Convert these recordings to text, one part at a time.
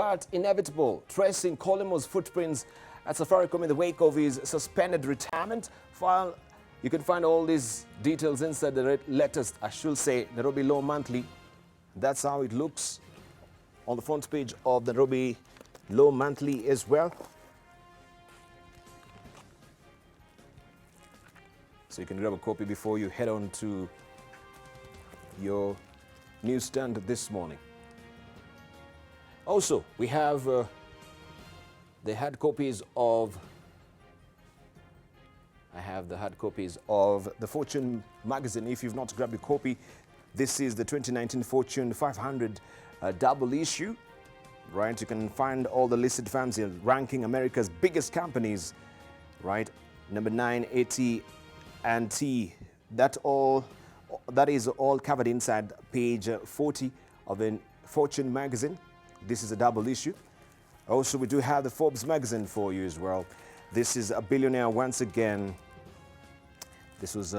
felt inevitable tracing Kolimo's footprints at Safaricom in the wake of his suspended retirement. File. You can find all these details inside the latest, I should say, Nairobi Law Monthly. That's how it looks on the front page of the Nairobi Law Monthly as well. So you can grab a copy before you head on to your newsstand this morning. Also, we have the hard copies of the Fortune magazine. If you've not grabbed a copy, this is the 2019 Fortune 500 double issue, right? You can find all the listed firms here ranking America's biggest companies, right? Number 9, AT&T. That is all covered inside page 40 of the Fortune magazine. This is a double issue. Also, we do have the Forbes magazine for you as well. This is a billionaire once again. This was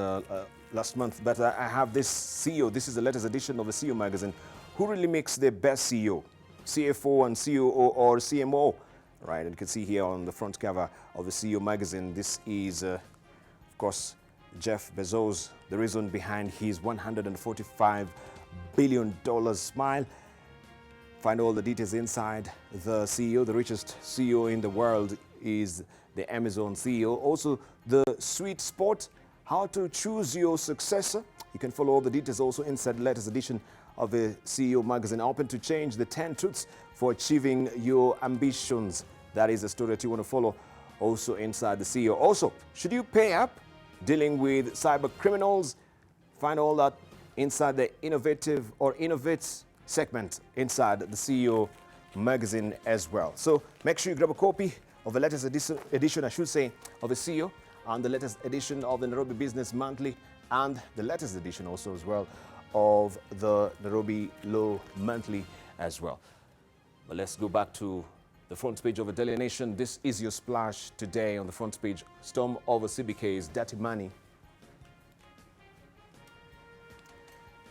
last month, but I have this CEO. This is the latest edition of the CEO magazine. Who really makes the best CEO? CFO and COO or CMO? Right, and you can see here on the front cover of the CEO magazine, this is, of course, Jeff Bezos, the reason behind his $145 billion smile. Find all the details inside. The CEO, the richest CEO in the world, is the Amazon CEO. Also, the sweet spot, how to choose your successor. You can follow all the details also inside the latest edition of the CEO magazine. Open to change, the 10 truths for achieving your ambitions. That is the story that you want to follow also inside the CEO. Also, should you pay up? Dealing with cyber criminals. Find all that inside the Innovate segment inside the CEO magazine as well. So make sure you grab a copy of the latest edition, I should say, of the CEO, and the latest edition of the Nairobi Business Monthly, and the latest edition also as well of the Nairobi Law Monthly as well. But let's go back to the front page of the Daily Nation. This is your splash today on the front page. Storm over CBK's dirty money.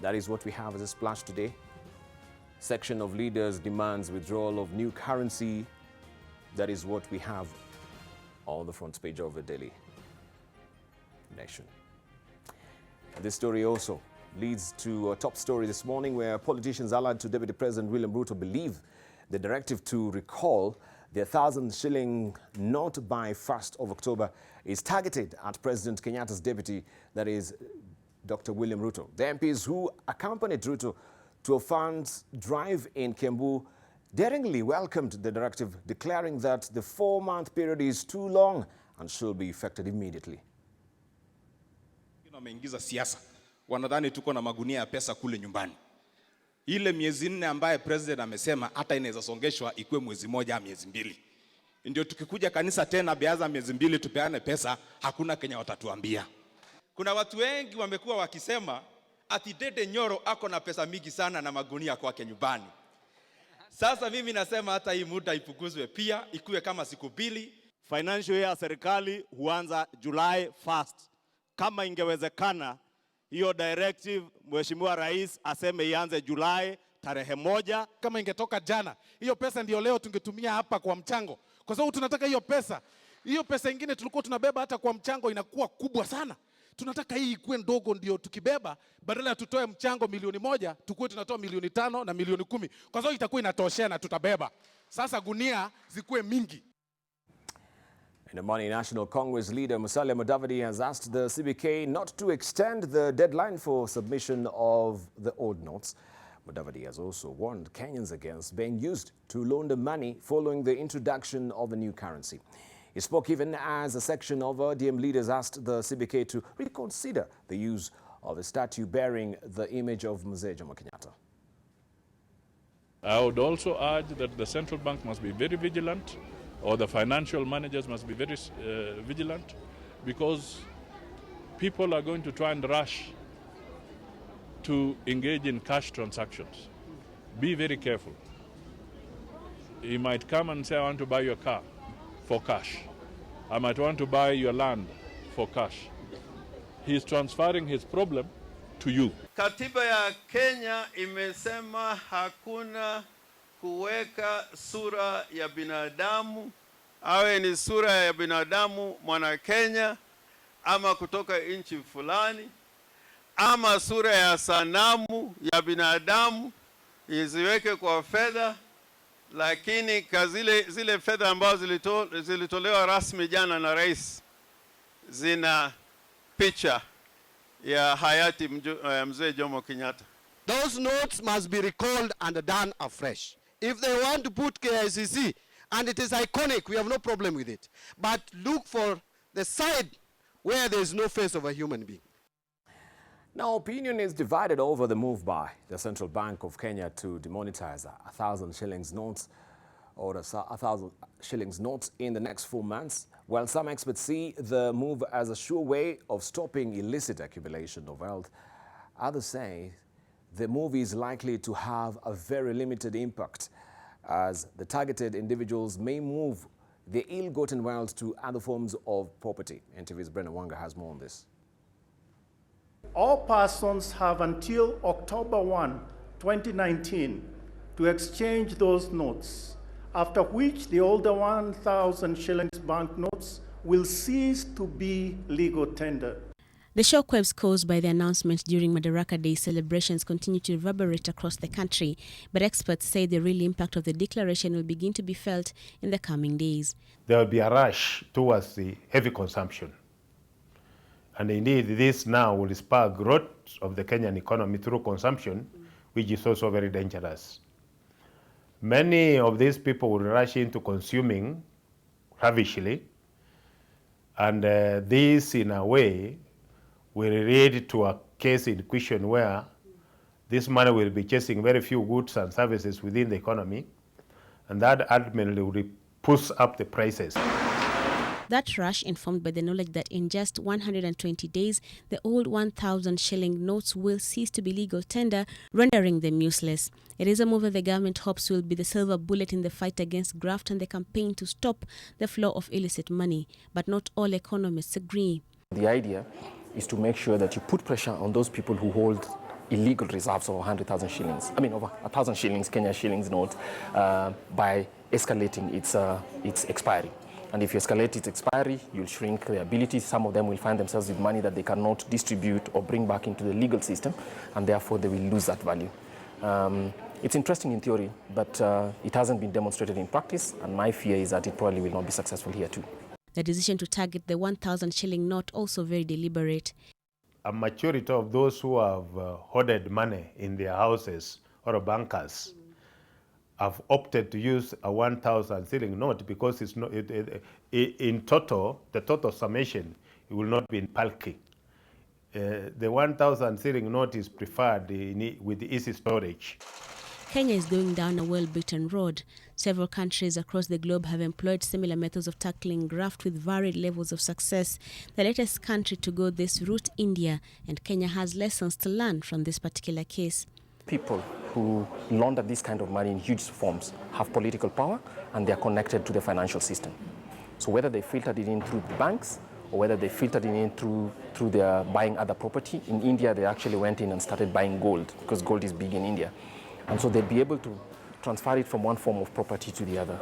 That is what we have as a splash today. Section of leaders demands withdrawal of new currency. That is what we have on the front page of the Daily Nation. And this story also leads to a top story this morning, where politicians allied to Deputy President William Ruto believe the directive to recall the 1,000 shilling note by 1st of October is targeted at President Kenyatta's deputy, that is Dr. William Ruto. The MPs who accompanied Ruto to a funds drive in Kiambu daringly welcomed the directive, declaring that the 4-month period is too long and should be effected immediately. Wameingiza siasa. Wanadhani tuko na magunia ya pesa kule nyumbani. Ile miezi 4 ambaye president amesema hata inaweza songeshwa ikuwe mwezi moja au miezi 2. Ndio tukikuja kanisa tena biaza miezi 2 tupeane pesa, hakuna Kenya watatuambia. Kuna watu wengi wamekuwa wakisema ati Dede Nyoro ako na pesa mingi sana na magunia kwake nyumbani. Sasa mimi nasema hata hii muda ipunguzwe pia, ikuwe kama siku 2. Financial year serikali huanza July 1st. Kama ingewezekana hiyo directive Mheshimiwa Rais aseme ianze Julai tarehe 1. Kama ingetoka jana, hiyo pesa ndio leo tungetumia hapa kwa mchango. Kwa sababu tunataka hiyo pesa. Hiyo pesa ingine tulikuwa tunabeba hata kwa mchango inakuwa kubwa sana. Tunataka hii ikuwe ndogo, ndio tukibeba badala ya tutoe mchango milioni 1, tukue tunatoa milioni 5 na milioni 10. Kwa sababu itakuwa inatoshea na tutabeba. Sasa gunia zikuwe mingi. In the morning, National Congress leader Musalia Mudavadi has asked the CBK not to extend the deadline for submission of the old notes. Mudavadi has also warned Kenyans against being used to launder money following the introduction of the new currency. He spoke even as a section of ODM leaders asked the CBK to reconsider the use of a statue bearing the image of Mzee Jomo Kenyatta. I would also urge that the central bank must be very vigilant, or the financial managers must be very vigilant, because people are going to try and rush to engage in cash transactions. Be very careful. He might come and say, I want to buy your car for cash. I might want to buy your land for cash. He's transferring his problem to you. Katiba ya Kenya imesema hakuna kuweka sura ya binadamu, awe ni sura ya binadamu mwana Kenya ama kutoka nchi fulani, ama sura ya sanamu ya binadamu iziweke kwa fedha, lakini zile fedha ambazo zilitolewa rasmi jana na rais zina picha ya hayati mzee Jomo Kenyatta. Those notes must be recalled and done afresh. If they want to put KICC, and it is iconic, we have no problem with it. But look for the side where there is no face of a human being. Now, opinion is divided over the move by the Central Bank of Kenya to demonetize 1,000 shillings notes or 1,000 shillings notes in the next 4 months. While some experts see the move as a sure way of stopping illicit accumulation of wealth, others say the move is likely to have a very limited impact, as the targeted individuals may move their ill-gotten wealth to other forms of property. NTV's Brendan Wanga has more on this. All persons have until October 1, 2019 to exchange those notes, after which the older 1,000 shillings banknotes will cease to be legal tender. The shockwaves caused by the announcement during Madaraka Day celebrations continue to reverberate across the country, but experts say the real impact of the declaration will begin to be felt in the coming days. There will be a rush towards the heavy consumption. And indeed, this now will spark growth of the Kenyan economy through consumption, which is also very dangerous. Many of these people will rush into consuming lavishly, and this, in a way, will lead to a case in question where this money will be chasing very few goods and services within the economy, and that ultimately will push up the prices. That rush informed by the knowledge that in just 120 days, the old 1,000 shilling notes will cease to be legal tender, rendering them useless. It is a move that the government hopes will be the silver bullet in the fight against graft and the campaign to stop the flow of illicit money. But not all economists agree. The idea is to make sure that you put pressure on those people who hold illegal reserves of 100,000 shillings, over 1,000 shillings, Kenya shillings note, by escalating its expiry. And if you escalate its expiry, you'll shrink the ability. Some of them will find themselves with money that they cannot distribute or bring back into the legal system, and therefore they will lose that value. It's interesting in theory, but it hasn't been demonstrated in practice, and my fear is that it probably will not be successful here too. The decision to target the 1,000 shilling note also very deliberate. A majority of those who have hoarded money in their houses or bankers have opted to use a 1,000 shilling note because it's not, in total, the total summation, it will not be in bulky. The 1,000 shilling note is preferred with easy storage. Kenya is going down a well-beaten road. Several countries across the globe have employed similar methods of tackling graft with varied levels of success. The latest country to go this route, India, and Kenya has lessons to learn from this particular case. People who launder this kind of money in huge forms have political power, and they are connected to the financial system. So whether they filtered it in through the banks or whether they filtered it in through their buying other property, in India they actually went in and started buying gold because gold is big in India. And so they'd be able to transfer it from one form of property to the other.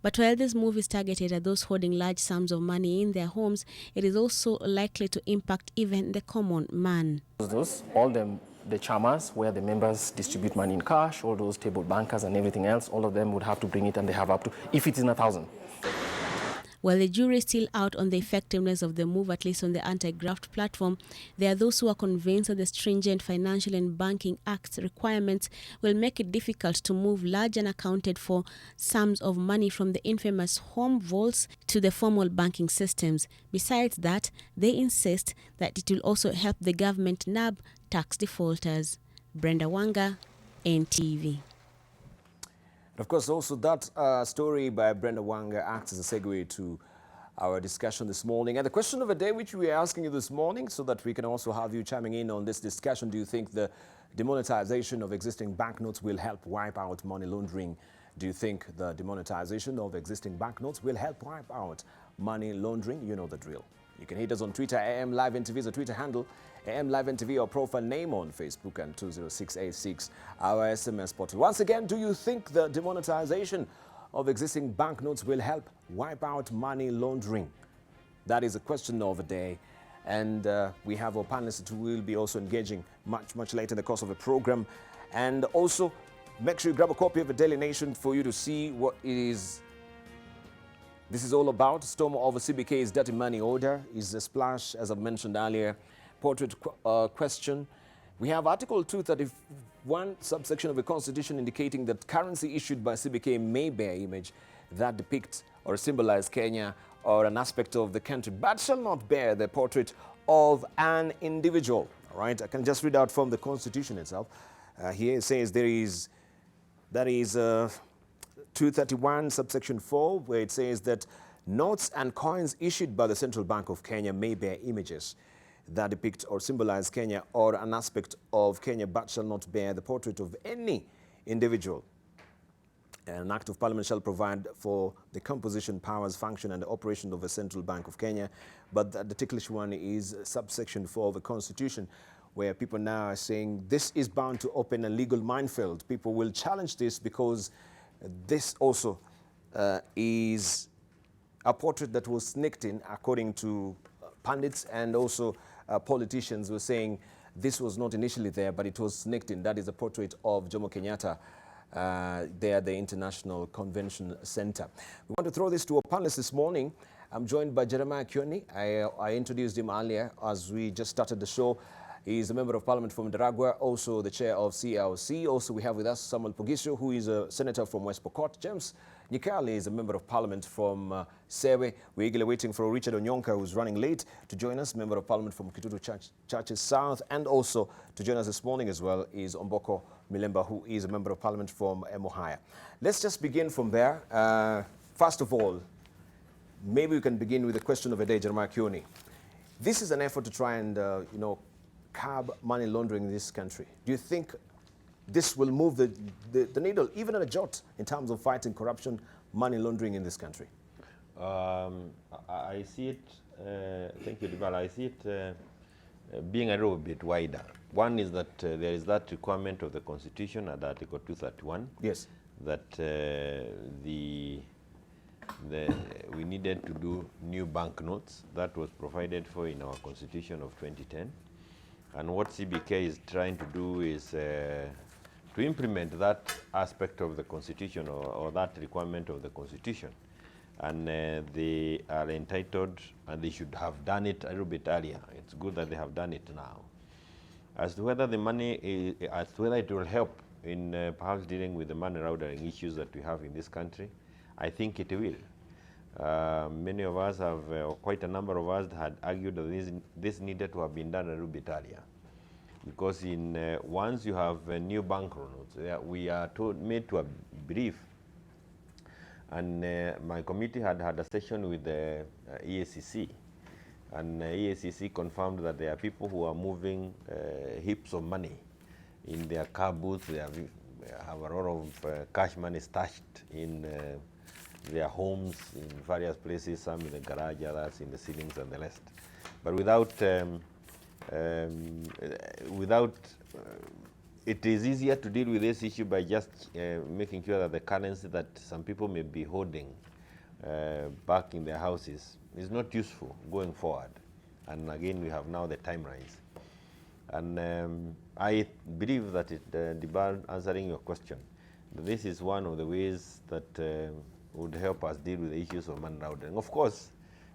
But while this move is targeted at those holding large sums of money in their homes, it is also likely to impact even the common man. All the chamas, where the members distribute money in cash, all those table bankers and everything else, all of them would have to bring it, and they have up to, if it is 1,000. While the jury is still out on the effectiveness of the move, at least on the anti-graft platform, there are those who are convinced that the stringent Financial and Banking Act's requirements will make it difficult to move large and accounted for sums of money from the infamous home vaults to the formal banking systems. Besides that, they insist that it will also help the government nab tax defaulters. Brenda Wanga, NTV. Of course, also that story by Brenda Wanga acts as a segue to our discussion this morning. And the question of the day, which we are asking you this morning, so that we can also have you chiming in on this discussion: do you think the demonetization of existing banknotes will help wipe out money laundering? Do you think the demonetization of existing banknotes will help wipe out money laundering? You know the drill. You can hit us on Twitter. AM Live NTV is a Twitter handle. AM Live NTV, our profile name on Facebook, and 20686, our SMS portal. Once again, do you think the demonetization of existing banknotes will help wipe out money laundering? That is a question of the day. And we have our panelists who will be also engaging much later in the course of the program. And also, make sure you grab a copy of the Daily Nation for you to see what this is all about. Storm over CBK's dirty money order is a splash, as I mentioned earlier. Portrait question. We have Article 231, subsection of the Constitution, indicating that currency issued by CBK may bear image that depict or symbolize Kenya or an aspect of the country, but shall not bear the portrait of an individual. All right, I can just read out from the Constitution itself. Here it says that is 231, subsection 4, where it says that notes and coins issued by the Central Bank of Kenya may bear images that depict or symbolize Kenya or an aspect of Kenya, but shall not bear the portrait of any individual. An Act of Parliament shall provide for the composition, powers, function, and the operation of the Central Bank of Kenya. But the ticklish one is subsection 4 of the Constitution, where people now are saying this is bound to open a legal minefield. People will challenge this because this also is a portrait that was sneaked in, according to pundits, and also politicians were saying this was not initially there, but it was sneaked in. That is a portrait of Jomo Kenyatta there at the International Convention Center. We want to throw this to our panelists this morning. I'm joined by Jeremiah Kioni. I introduced him earlier as we just started the show. He's a member of parliament from Ndaragwa, also the chair of CLC. Also, we have with us Samuel Pogisho, who is a senator from West Pokot. James Nyikali is a member of parliament from Sewe. We're eagerly waiting for Richard Onyonka, who's running late, to join us, member of parliament from Kitutu Churches South. And also to join us this morning as well is Omboko Milemba, who is a member of parliament from Emuhaya. Let's just begin from there. First of all, maybe we can begin with the question of the day, Jeremiah Kioni. This is an effort to try and, curb money laundering in this country. Do you think this will move the needle, even at a jot, in terms of fighting corruption, money laundering in this country? I see it, thank you, Debarl, I see it being a little bit wider. One is that there is that requirement of the Constitution at Article 231. Yes. That we needed to do new banknotes. That was provided for in our Constitution of 2010. And what CBK is trying to do is to implement that aspect of the Constitution or that requirement of the Constitution. And they are entitled, and they should have done it a little bit earlier. It's good that they have done it now. As to whether the money, as to whether it will help in perhaps dealing with the money laundering issues that we have in this country, I think it will. Many of us have, or quite a number of us had argued that this needed to have been done a little bit earlier. Because once you have new banknotes, we are made to brief. And my committee had a session with the EACC. And EACC confirmed that there are people who are moving heaps of money in their car booths. They have a lot of cash money stashed in their homes in various places, some in the garage, others in the ceilings and the rest. But it is easier to deal with this issue by just making sure that the currency that some people may be holding back in their houses is not useful going forward. And again, we have now the timelines. And I believe that Debarl, answering your question, this is one of the ways that would help us deal with the issues of money laundering. Of course,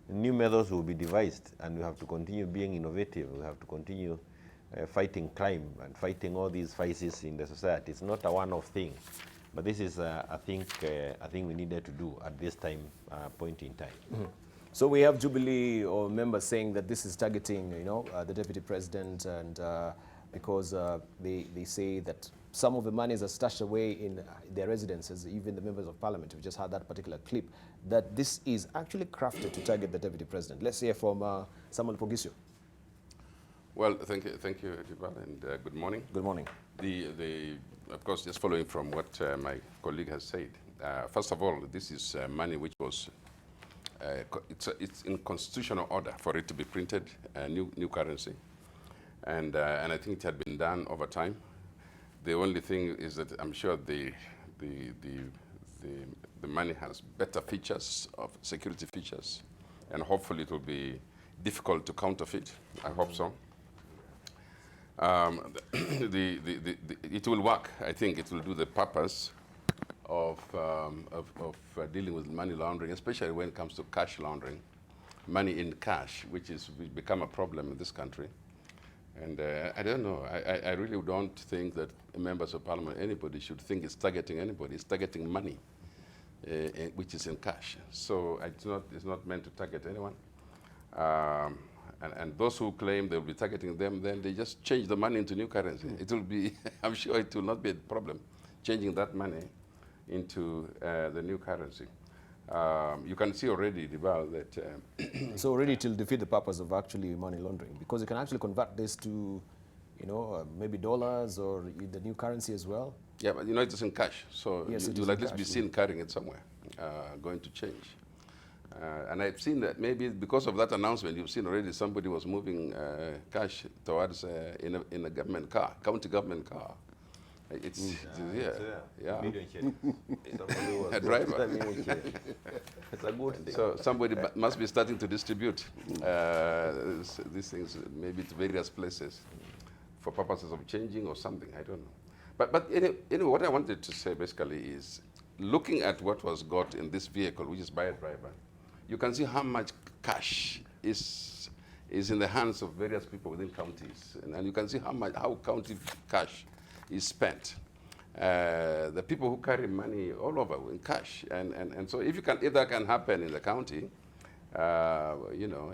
new methods will be devised, and we have to continue being innovative. We have to continue fighting crime and fighting all these vices in the society. It's not a one-off thing, but this is a thing we needed to do at this point in time. Mm-hmm. So we have Jubilee or members saying that this is targeting, the deputy president, and because they say that some of the monies are stashed away in their residences, even the members of parliament. We've just had that particular clip, that this is actually crafted to target the deputy president. Let's hear from Samuel Pogisho. Well, thank you, Debarl, and good morning. Good morning. Of course, just following from what my colleague has said. First of all, this is money which was it's in constitutional order for it to be printed, new currency, and I think it had been done over time. The only thing is that I'm sure the money has better features, of security features, and hopefully it will be difficult to counterfeit. I hope so. It will work. I think it will do the purpose of dealing with money laundering, especially when it comes to cash laundering, money in cash, which become a problem in this country. And I don't know. I really don't think that members of parliament, anybody, should think it's targeting anybody. It's targeting money, which is in cash. So it's not meant to target anyone. And those who claim they'll be targeting them, then they just change the money into new currency. It will be, I'm sure it will not be a problem, changing that money into the new currency. You can see already, Debarl, that... So already it will defeat the purpose of actually money laundering, because you can actually convert this to, maybe dollars or the new currency as well. Yeah, but it's in cash, so yes, you'll at least be seen carrying it somewhere, going to change. And I've seen that maybe because of that announcement, you've seen already somebody was moving cash towards in a government car, county government car. It's yeah. A driver. It's a good thing. So somebody must be starting to distribute these things maybe to various places for purposes of changing or something. I don't know. But anyway, what I wanted to say basically is, looking at what was got in this vehicle, which is by a driver, you can see how much cash is in the hands of various people within counties, and you can see how county cash is spent. The people who carry money all over in cash, and so if that can happen in the county,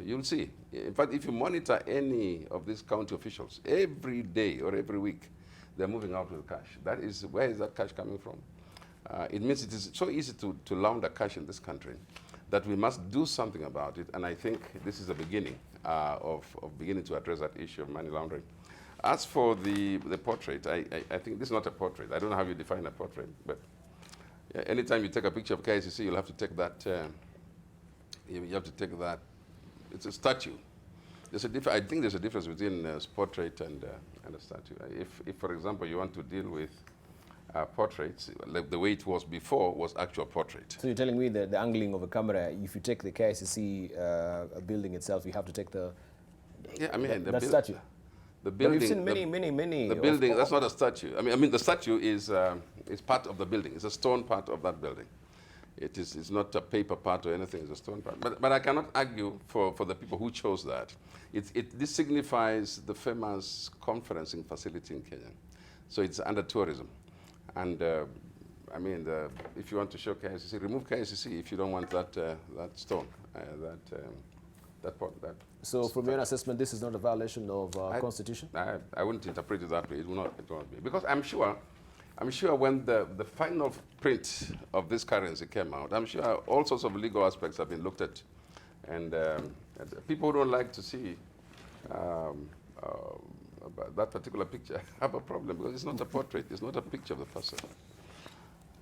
you'll see. In fact, if you monitor any of these county officials, every day or every week, they're moving out with cash. That is, where is that cash coming from? It means it is so easy to launder cash in this country that we must do something about it, and I think this is the beginning of beginning to address that issue of money laundering. As for the portrait, I think this is not a portrait. I don't know how you define a portrait, but anytime you take a picture of KICC, you'll have to take that. You have to take that. It's a statue. I think there's a difference between a portrait and a statue. If, for example, you want to deal with portraits, like the way it was before, was actual portrait. So you're telling me that the angling of a camera, if you take the KICC building itself, you have to take the that statue. The building. But we've seen many. The building. That's not a statue. I mean, the statue is part of the building. It's a stone part of that building. It's not a paper part or anything. It's a stone part. But I cannot argue for the people who chose that. This signifies the famous conferencing facility in Kenya. So it's under tourism. And I mean, if you want to show KICC, remove KICC if you don't want that stone, that part. So from your assessment, this is not a violation of Constitution? I wouldn't interpret it that way. It will not be. Because I'm sure when the final print of this currency came out, I'm sure all sorts of legal aspects have been looked at. And people who don't like to see that particular picture have a problem, because it's not a portrait, it's not a picture of the person.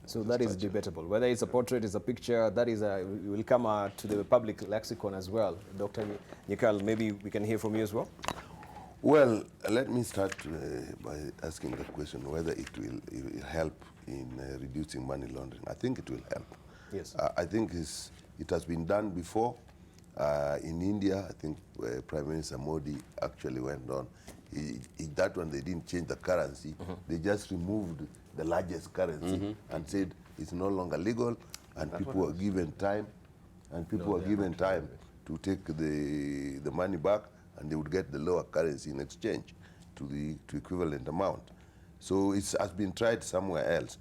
So that is debatable. Whether it's a portrait, it's a picture, that is will come to the public lexicon as well. Dr. Nikal, maybe we can hear from you as well. Well, let me start by asking the question whether it will help in reducing money laundering. I think it will help. Yes. I think it has been done before. In India, I think Prime Minister Modi actually went on. That one, they didn't change the currency. They just removed the largest currency and said it's no longer legal, and people were given time, to take the money back, and they would get the lower currency in exchange to equivalent amount. So it has been tried somewhere else.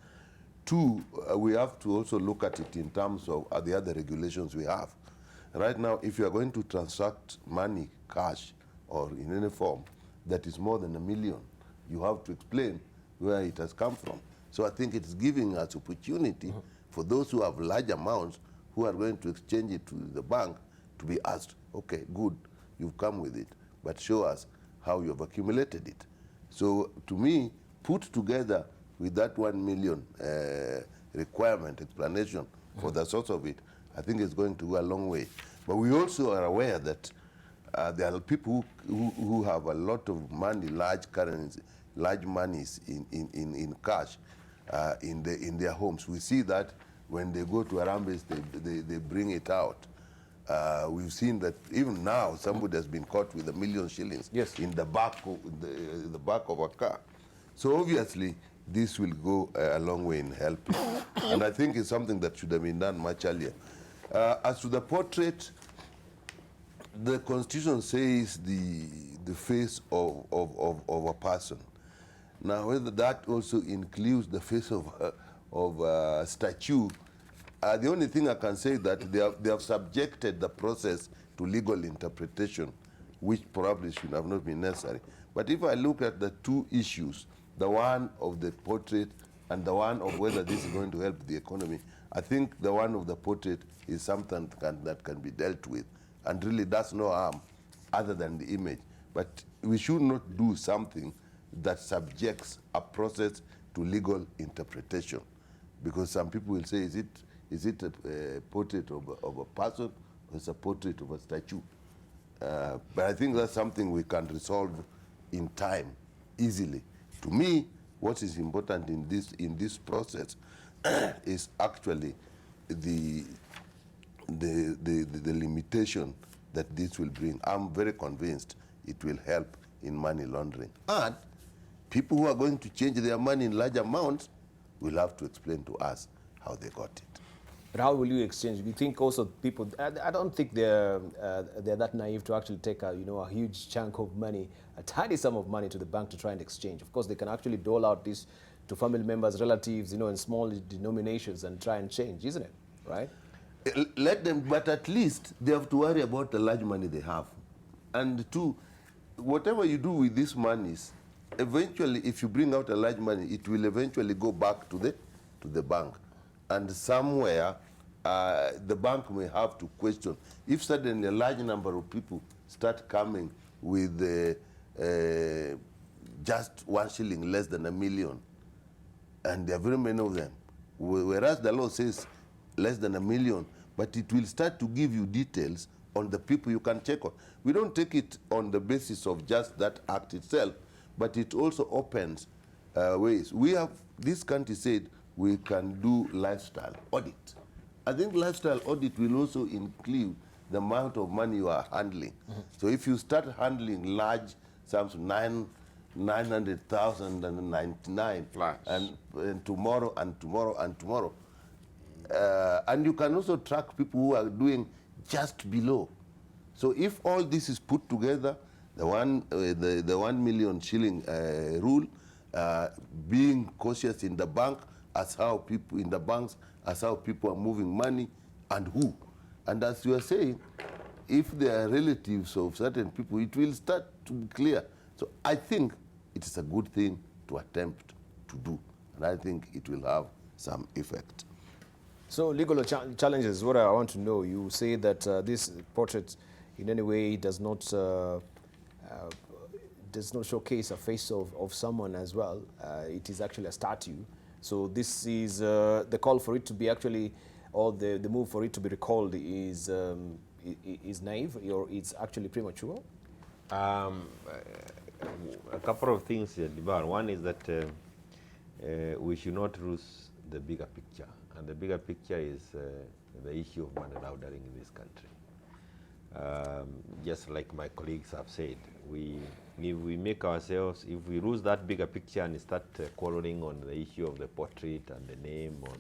Two, we have to also look at it in terms of the other regulations we have. Right now, if you are going to transact money, cash, or in any form that is more than $1 million, you have to explain where it has come from. So I think it's giving us opportunity for those who have large amounts who are going to exchange it to the bank to be asked, okay, good, you've come with it, but show us how you have accumulated it. So to me, put together with that 1 million requirement explanation for the source of it, I think it's going to go a long way. But we also are aware that there are people who have a lot of money, large currency, large monies in cash in their homes. We see that when they go to Harambee, they bring it out. We've seen that even now somebody has been caught with 1 million shillings in the back of a car. So obviously this will go a long way in helping. And I think it's something that should have been done much earlier. As to the portrait, the Constitution says the face of a person. Now, whether that also includes the face of a statue, the only thing I can say is that they have subjected the process to legal interpretation, which probably should have not been necessary. But if I look at the two issues, the one of the portrait and the one of whether this is going to help the economy, I think the one of the portrait is something that can be dealt with and really does no harm other than the image. But we should not do something that subjects a process to legal interpretation, because some people will say, is it a portrait of a person or is it a portrait of a statue? But I think that's something we can resolve in time easily. To me, what is important in this process is actually the limitation that this will bring. I'm very convinced it will help in money laundering. And people who are going to change their money in large amounts will have to explain to us how they got it. But how will you exchange? Do you think also people? I don't think they're that naive to actually take a huge chunk of money, a tiny sum of money to the bank to try and exchange. Of course, they can actually dole out this to family members, relatives, in small denominations and try and change, isn't it? Right? Let them, but at least they have to worry about the large money they have. And two, whatever you do with these monies, eventually, if you bring out a large money, it will eventually go back to the bank. And somewhere, the bank may have to question. If suddenly a large number of people start coming with just 1 shilling less than 1 million, and there are very many of them, whereas the law says less than 1 million, but it will start to give you details on the people you can check on. We don't take it on the basis of just that act itself, but it also opens ways. We have, this country said, we can do lifestyle audit. I think lifestyle audit will also include the amount of money you are handling. So if you start handling large sums, 900,099, and tomorrow and tomorrow and tomorrow, and you can also track people who are doing just below. So if all this is put together, the 1 million shilling rule, being cautious in the bank, as how people in the banks, as how people are moving money, and who. And as you are saying, if they are relatives of certain people, it will start to be clear. So I think it is a good thing to attempt to do, and I think it will have some effect. So legal challenges, what I want to know, you say that this portrait in any way does not showcase a face of someone as well. It is actually a statue. So this is the call for it to be actually, or the move for it to be recalled is naive, or it's actually premature? A couple of things here, Debarl. One is that we should not lose the bigger picture. And the bigger picture is the issue of money laundering in this country. Just like my colleagues have said, if we make ourselves, if we lose that bigger picture and start quarreling on the issue of the portrait and the name or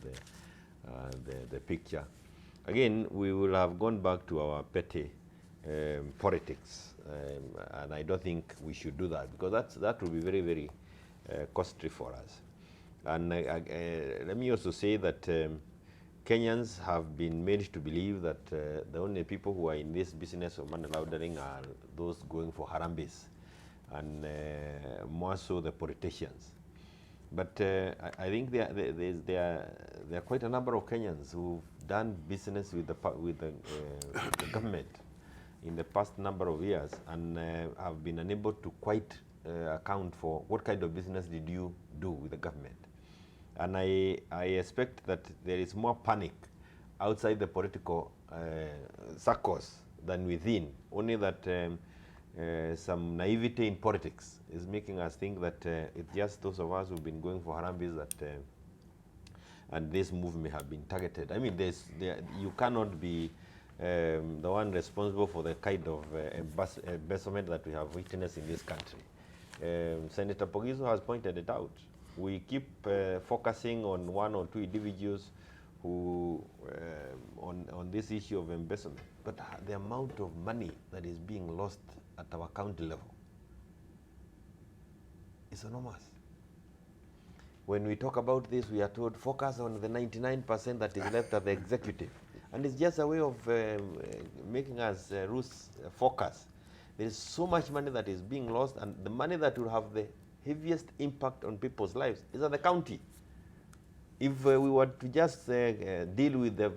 the picture, again, we will have gone back to our petty politics. And I don't think we should do that, because that will be very, very costly for us. And let me also say that Kenyans have been made to believe that the only people who are in this business of money laundering are those going for harambees, and more so the politicians. But I think there are quite a number of Kenyans who've done business with the government in the past number of years, and have been unable to quite account for what kind of business did you do with the government. And I expect that there is more panic outside the political circles than within. Only that some naivety in politics is making us think that it's just those of us who've been going for Harambes that and this move may have been targeted. I mean, you cannot be the one responsible for the kind of embezzlement that we have witnessed in this country. Senator Pogiso has pointed it out. We keep focusing on one or two individuals who on this issue of embezzlement, but the amount of money that is being lost at our county level is enormous. When we talk about this, we are told focus on the 99% that is left at the executive. And it's just a way of making us lose focus. There is so much money that is being lost, and the money that will have the heaviest impact on people's lives is at the county. If we were to just deal with the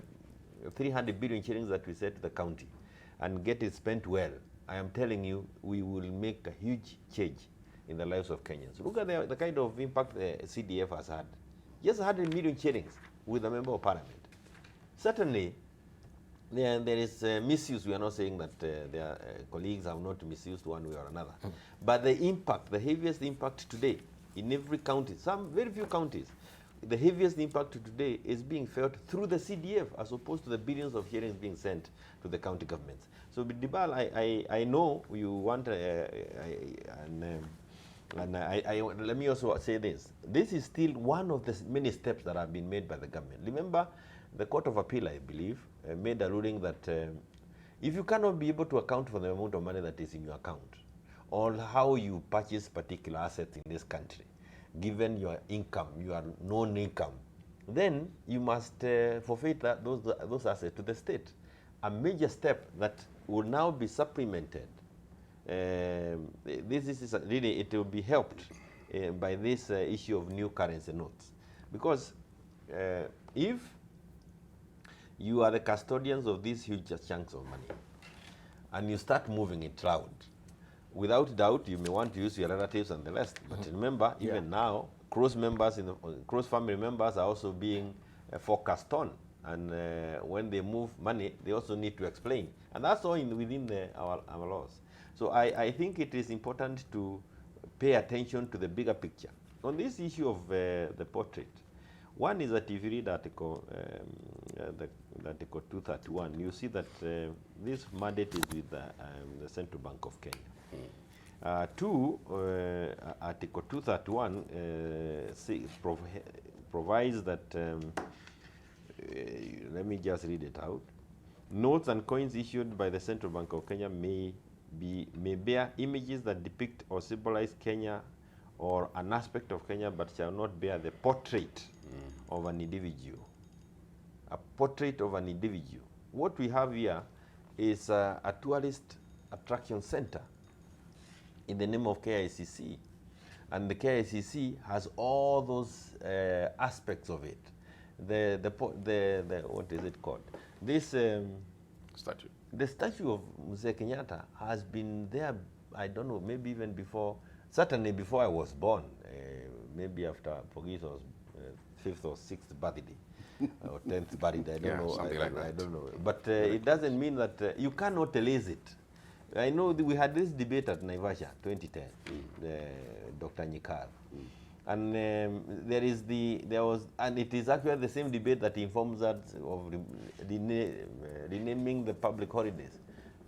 300 billion shillings that we said to the county and get it spent well, I am telling you, we will make a huge change in the lives of Kenyans. Look at the kind of impact the CDF has had. Just 100 million shillings with a member of parliament. Certainly, there is misuse. We are not saying that their colleagues have not misused one way or another. But the impact, the heaviest impact today in every county, some very few counties, the heaviest impact today is being felt through the CDF as opposed to the billions of shillings being sent to the county governments. So, Debarl, I know you want, let me also say this. This is still one of the many steps that have been made by the government. Remember, the Court of Appeal, I believe, made a ruling that if you cannot be able to account for the amount of money that is in your account, or how you purchase particular assets in this country, given your income, your known income, then you must forfeit those assets to the state. A major step that will now be supplemented. This is really, it will be helped by this issue of new currency notes. Because if you are the custodians of these huge chunks of money and you start moving it around, without doubt, you may want to use your relatives and the rest. But remember, even now, close family members are also being focused on. And when they move money, they also need to explain. And that's all within our laws. So I think it is important to pay attention to the bigger picture. On this issue of the portrait, one is that if you read Article 231, you see that this mandate is with the Central Bank of Kenya. Article 231 provides that, let me just read it out. Notes and coins issued by the Central Bank of Kenya may bear images that depict or symbolize Kenya or an aspect of Kenya, but shall not bear the portrait of an individual. A portrait of an individual. What we have here is a tourist attraction center in the name of KICC. And the KICC has all those aspects of it. What is it called? This statue. The statue of Mzee Kenyatta has been there, I don't know, maybe even before, certainly before I was born, maybe after Pogiso's 5th or 6th birthday, or 10th birthday, I don't know. I don't know. But it doesn't mean that you cannot erase it. I know that we had this debate at Naivasha, 2010, Dr. Nyikar. And and it is actually the same debate that informs us of renaming the public holidays.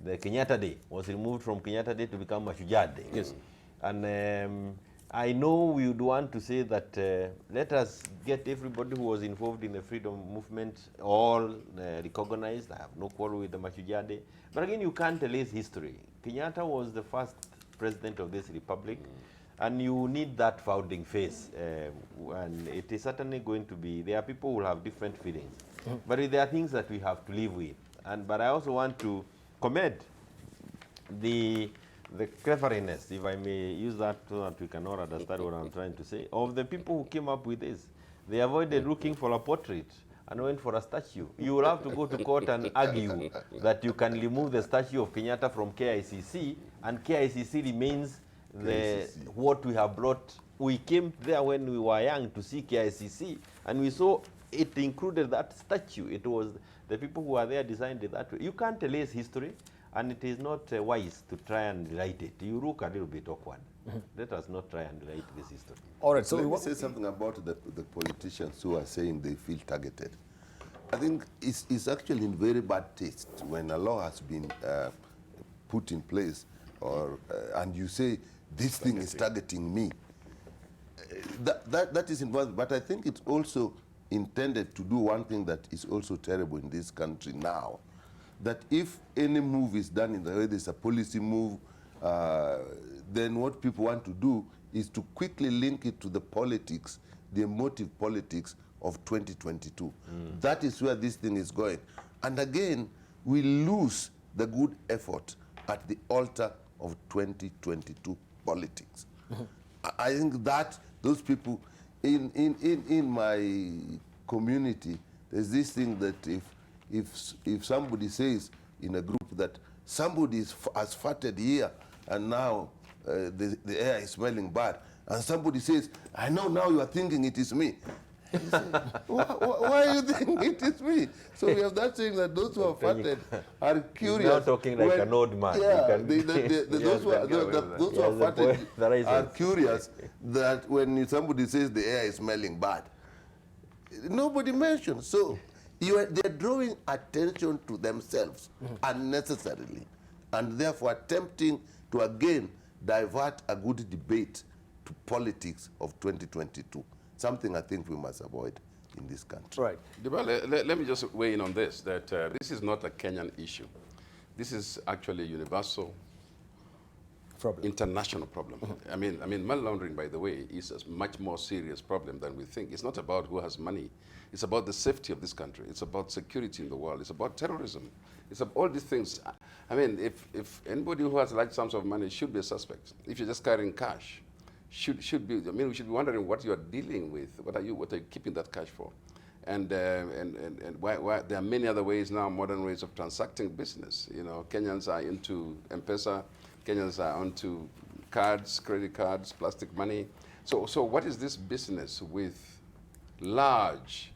The Kenyatta Day was removed from Kenyatta Day to become Mashujaa Day. Yes. And I know we would want to say that let us get everybody who was involved in the freedom movement all recognized. I have no quarrel with the Mashujaa Day. But again, you can't erase history. Kenyatta was the first president of this republic. And you need that founding phase. And it is certainly going to be, there are people who will have different feelings. But there are things that we have to live with. But I also want to commend the cleverness, if I may use that so that we can all understand what I'm trying to say, of the people who came up with this. They avoided looking for a portrait and went for a statue. You will have to go to court and argue that you can remove the statue of Kenyatta from KICC, and KICC remains what we have brought. We came there when we were young to see KICC, and we saw it included that statue. It was The people who are there designed it that way. You can't erase history, and it is not wise to try and write it. You look a little bit awkward. Let us not try and write this history. All right, so let me say something about the politicians who are saying they feel targeted. I think it's actually in very bad taste when a law has been put in place, or and you say this thing is targeting me. That is involved, but I think it's also intended to do one thing that is also terrible in this country now, that if any move is done in the way there's a policy move, then what people want to do is to quickly link it to the politics, the emotive politics of 2022. That is where this thing is going. And again, we lose the good effort at the altar of 2022 politics. I think that those people in my community, there's this thing that if somebody says in a group that somebody has farted here and now the air is smelling bad, and somebody says, I know now you are thinking it is me. Say, why do you think it is me? So we have that saying that those who are farted are curious. You're now talking like an old man. Yeah, those who are farted are curious that when somebody says the air is smelling bad, nobody mentions. So they're drawing attention to themselves unnecessarily, and therefore attempting to again divert a good debate to politics of 2022. Something I think we must avoid in this country. Right. Debarl, let me just weigh in on this, that this is not a Kenyan issue. This is actually a universal problem, international problem. I mean, money laundering, by the way, is a much more serious problem than we think. It's not about who has money. It's about the safety of this country. It's about security in the world. It's about terrorism. It's about all these things. I mean, if anybody who has large sums of money should be a suspect. If you're just carrying cash, should be. I mean, we should be wondering what you are dealing with. What are you keeping that cash for? And why there are many other ways now, modern ways of transacting business. You know, Kenyans are into M-Pesa. Kenyans are onto cards, credit cards, plastic money. So what is this business with large,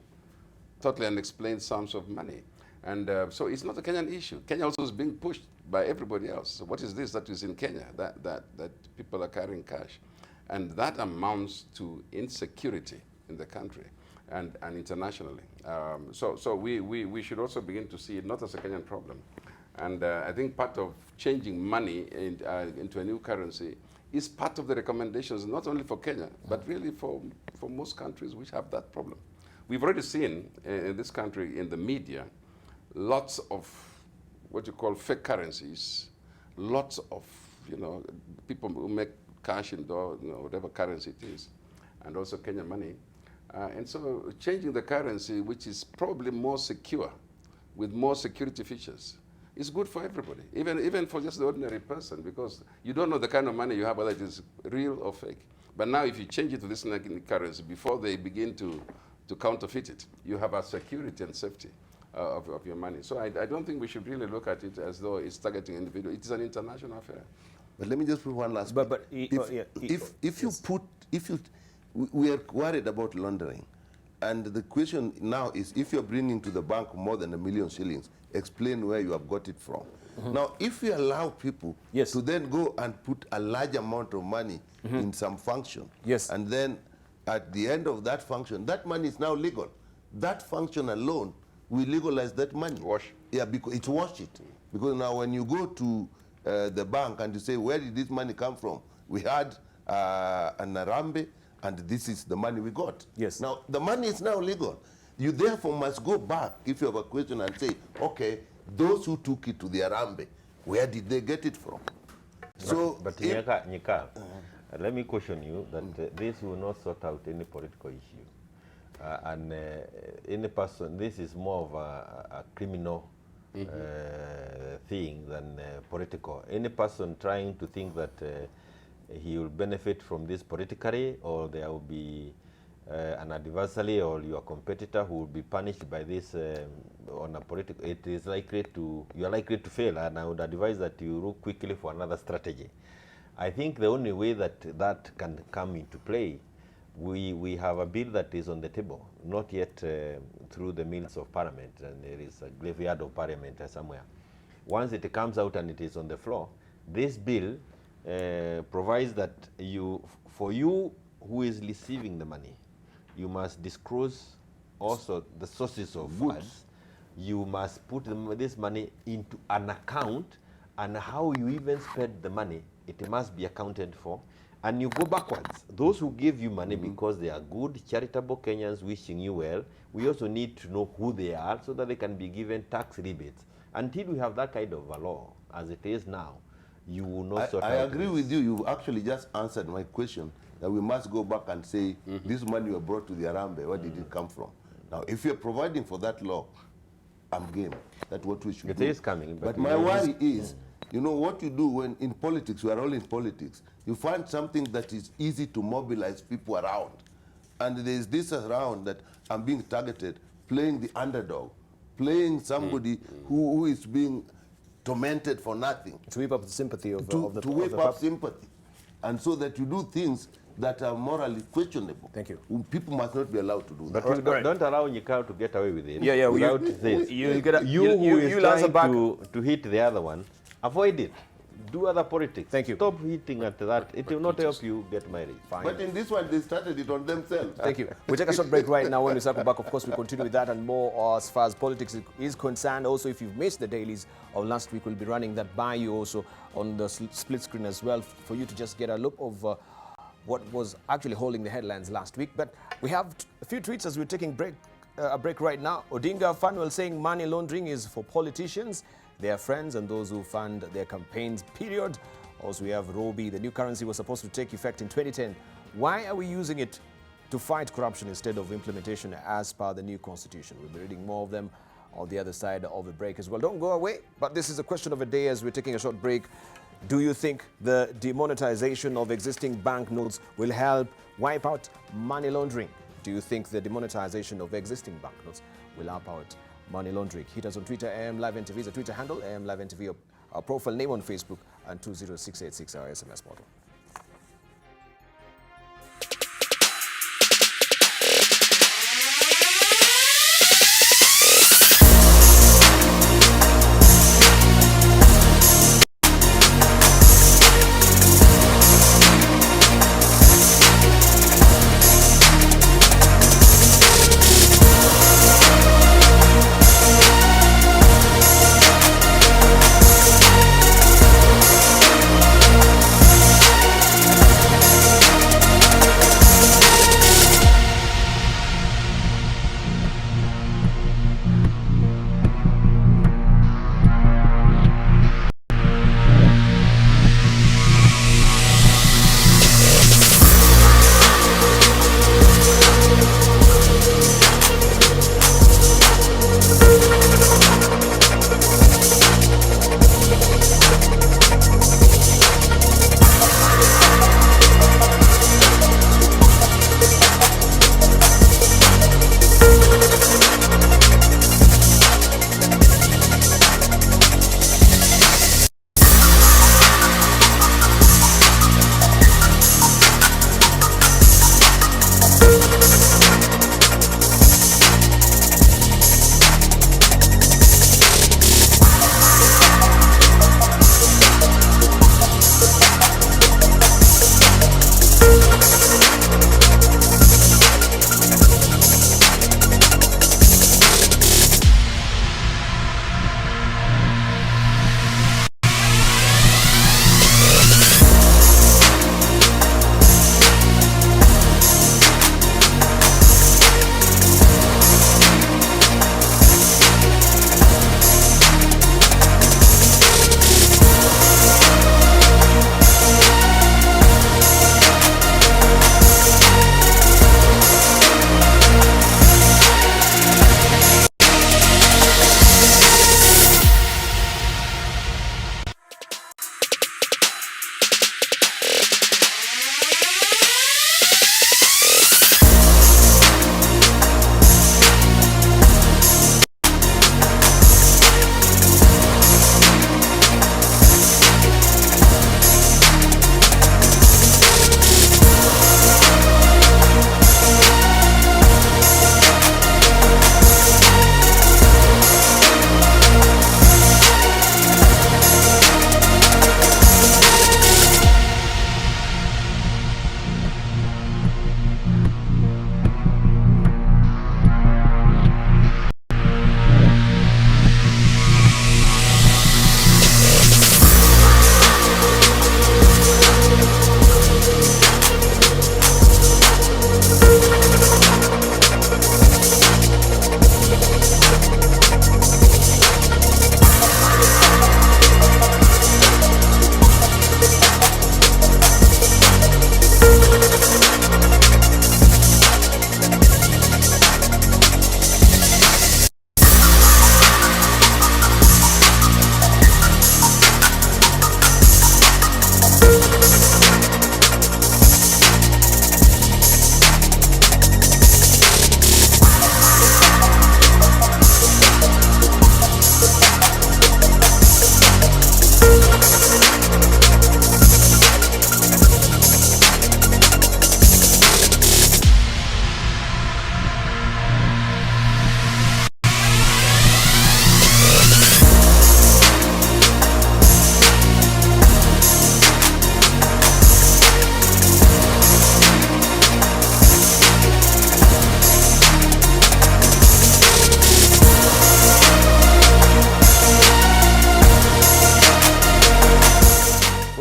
totally unexplained sums of money? And so it's not a Kenyan issue. Kenya also is being pushed by everybody else. So what is this that is in Kenya, that people are carrying cash? And that amounts to insecurity in the country and internationally. So we should also begin to see it not as a Kenyan problem. And I think part of changing money into a new currency is part of the recommendations, not only for Kenya, but really for most countries which have that problem. We've already seen in this country, in the media, lots of what you call fake currencies, lots of people who make cash in whatever currency it is, and also Kenyan money. And so changing the currency, which is probably more secure, with more security features, is good for everybody, even for just the ordinary person, because you don't know the kind of money you have, whether it is real or fake. But now if you change it to this currency, before they begin to counterfeit it, you have a security and safety of your money. So I don't think we should really look at it as though it's targeting individuals. It is an international affair. But let me just put one last. We are worried about laundering, and the question now is, if you're bringing to the bank more than 1 million shillings, explain where you have got it from. Now, if you allow people to then go and put a large amount of money in some function, and then at the end of that function, that money is now legal. That function alone will legalize that money. Yeah, because it's wash it. Because now when you go to the bank and you say, where did this money come from? We had an Arambe, and this is the money we got. Yes. Now, the money is now legal. You therefore must go back, if you have a question, and say, okay, those who took it to the Arambe, where did they get it from? But Nyika, let me caution you that this will not sort out any political issue. And any person, this is more of a criminal thing than political. Any person trying to think that he will benefit from this politically, or there will be an adversary or your competitor who will be punished by this on a political, it is likely to, you are likely to fail, and I would advise that you look quickly for another strategy. I think the only way that that can come into play we have a bill that is on the table, not yet through the mills of parliament, and there is a graveyard of parliament somewhere. Once it comes out and it is on the floor, this bill provides that for you who is receiving the money, you must disclose also the sources of funds. You must put this money into an account, and how you even spend the money, it must be accounted for. And you go backwards. Those who give you money because they are good, charitable Kenyans wishing you well, we also need to know who they are so that they can be given tax rebates. Until we have that kind of a law, as it is now, you will not sort out. I agree with you. You actually just answered my question, that we must go back and say, this money was brought to the Arambe, where did it come from? Now, if you're providing for that law, I'm game. That's what we should do. It is coming. But my worry is, you know, what you do when in politics, we are all in politics, you find something that is easy to mobilize people around. And there's this around that I'm being targeted, playing the underdog, playing somebody who is being tormented for nothing. To whip up the sympathy of the To whip up sympathy. And so that you do things that are morally questionable. Thank you. People must not be allowed to do that. But don't allow Nyikao to get away with it. Yeah, without this. You'll trying to hit the other one, avoid it. Do other politics. Thank you. Stop hitting at that. It will not help you get married. Fine. But in this one, they started it on themselves. Thank you. We'll take a short break right now. When we circle back, of course, we continue with that and more as far as politics is concerned. Also, if you've missed the dailies of last week, we'll be running that by you also on the split screen as well for you to just get a look of what was actually holding the headlines last week. But we have a few tweets as we're taking a break right now. Odinga Fanuel saying money laundering is for politicians, their friends, and those who fund their campaigns, period. Also, we have Robi. The new currency was supposed to take effect in 2010. Why are we using it to fight corruption instead of implementation as per the new constitution? We'll be reading more of them on the other side of the break as well. Don't go away, but this is a question of a day as we're taking a short break. Do you think the demonetization of existing banknotes will help wipe out money laundering? Do you think the demonetization of existing banknotes will help out money laundering? Hit us on Twitter. AM Live NTV is a Twitter handle. AM Live NTV, our profile name on Facebook, and 20686 our SMS model.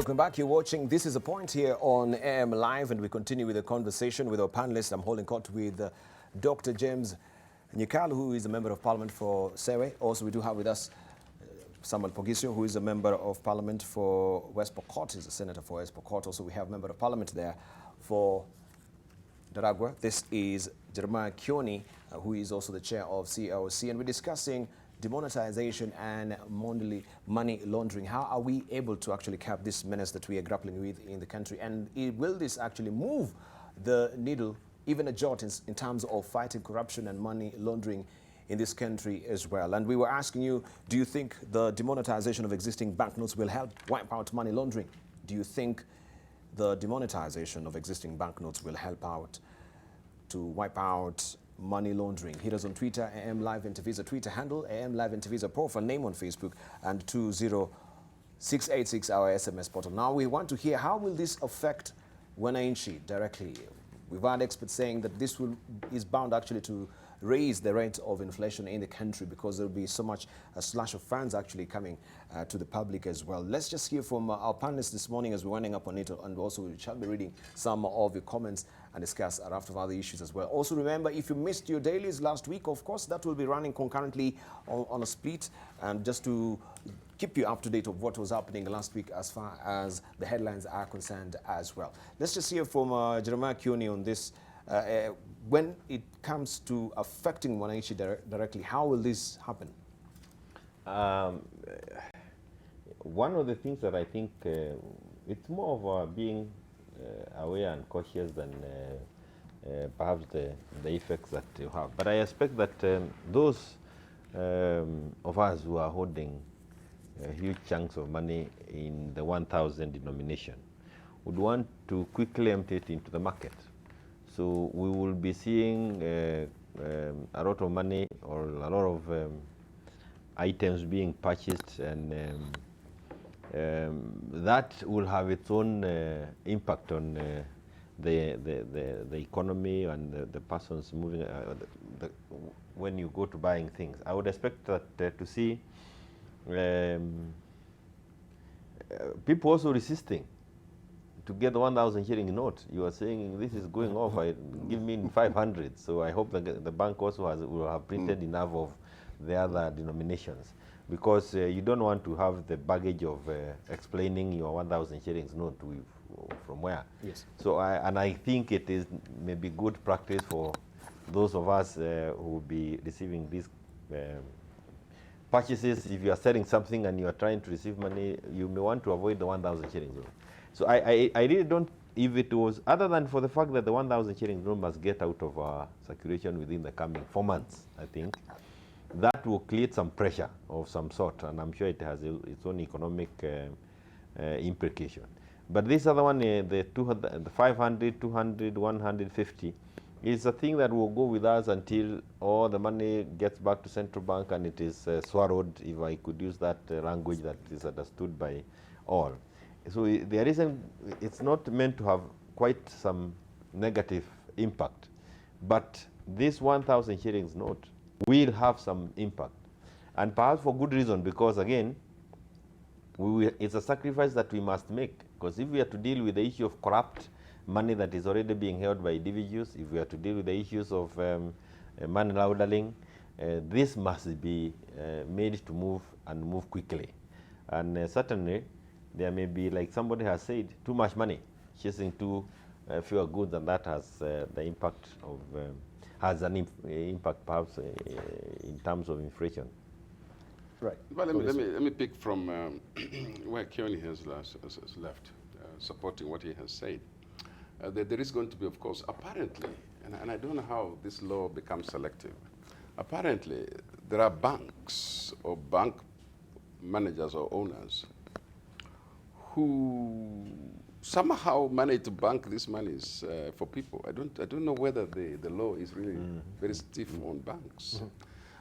Welcome back. You're watching This Is a Point here on AM Live, and we continue with the conversation with our panelists. I'm holding court with Dr. James Nyikalu, who is a member of parliament for Sewe. Also, we do have with us Samuel Pogisio, who is a member of parliament for West Pokot. He's a senator for West Pokot. Also, we have a member of parliament there for Daragwa. This is Jeremiah Kioni, who is also the chair of CLC, and we're discussing demonetization and money laundering. How are we able to actually cap this menace that we are grappling with in the country? And will this actually move the needle, even a jot, in terms of fighting corruption and money laundering in this country as well? And we were asking you, do you think the demonetization of existing banknotes will help wipe out money laundering? Do you think the demonetization of existing banknotes will help out to wipe out money laundering? Hit us on Twitter, AM Live NTV is a Twitter handle, AM Live NTV is a profile name on Facebook, and 20686 our SMS portal. Now we want to hear, how will this affect wananchi directly? We've had experts saying that this is bound actually to raise the rate of inflation in the country, because there will be so much a slash of funds actually coming to the public as well. Let's just hear from our panelists this morning as we're winding up on it, and also we shall be reading some of your comments and discuss a raft of other issues as well. Also remember, if you missed your dailies last week, of course, that will be running concurrently on a split, and just to keep you up to date of what was happening last week as far as the headlines are concerned as well. Let's just hear from Jeremiah Kioni on this. When it comes to affecting wananchi directly, how will this happen? One of the things that I think it's more of being aware and cautious than perhaps the effects that you have. But I expect that those of us who are holding huge chunks of money in the 1,000 denomination would want to quickly empty it into the market. So we will be seeing a lot of money or a lot of items being purchased, and that will have its own impact on the economy and the persons moving when you go to buying things. I would expect that to see people also resisting to get the 1,000 shilling note. You are saying this is going off, give me 500. So I hope that the bank also will have printed enough of the other denominations, because you don't want to have the baggage of explaining your 1,000 shillings note from where. Yes. So I think it is maybe good practice for those of us who will be receiving these purchases. If you are selling something and you are trying to receive money, you may want to avoid the 1,000 shillings note. So I really don't, if it was, other than for the fact that the 1,000 shillings note must get out of circulation within the coming 4 months, I think, that will create some pressure of some sort, and I'm sure it has its own economic implication. But this other one, the 500, 200, 150, is a thing that will go with us until all the money gets back to central bank and it is swallowed, if I could use that language that is understood by all. So there isn't, it's not meant to have quite some negative impact, but this 1,000 shillings note will have some impact, and perhaps for good reason, because again, it's a sacrifice that we must make, because if we are to deal with the issue of corrupt money that is already being held by individuals, if we are to deal with the issues of money laundering, this must be made to move and move quickly. And certainly, there may be, like somebody has said, too much money chasing too fewer goods, and that has the impact of has an impact perhaps in terms of inflation. Right. Well, let me pick from where Kioni has left, supporting what he has said. There is going to be, of course, apparently, and I don't know how this law becomes selective. Apparently, there are banks or bank managers or owners who somehow manage to bank these monies for people. I don't know whether the law is really very stiff on banks.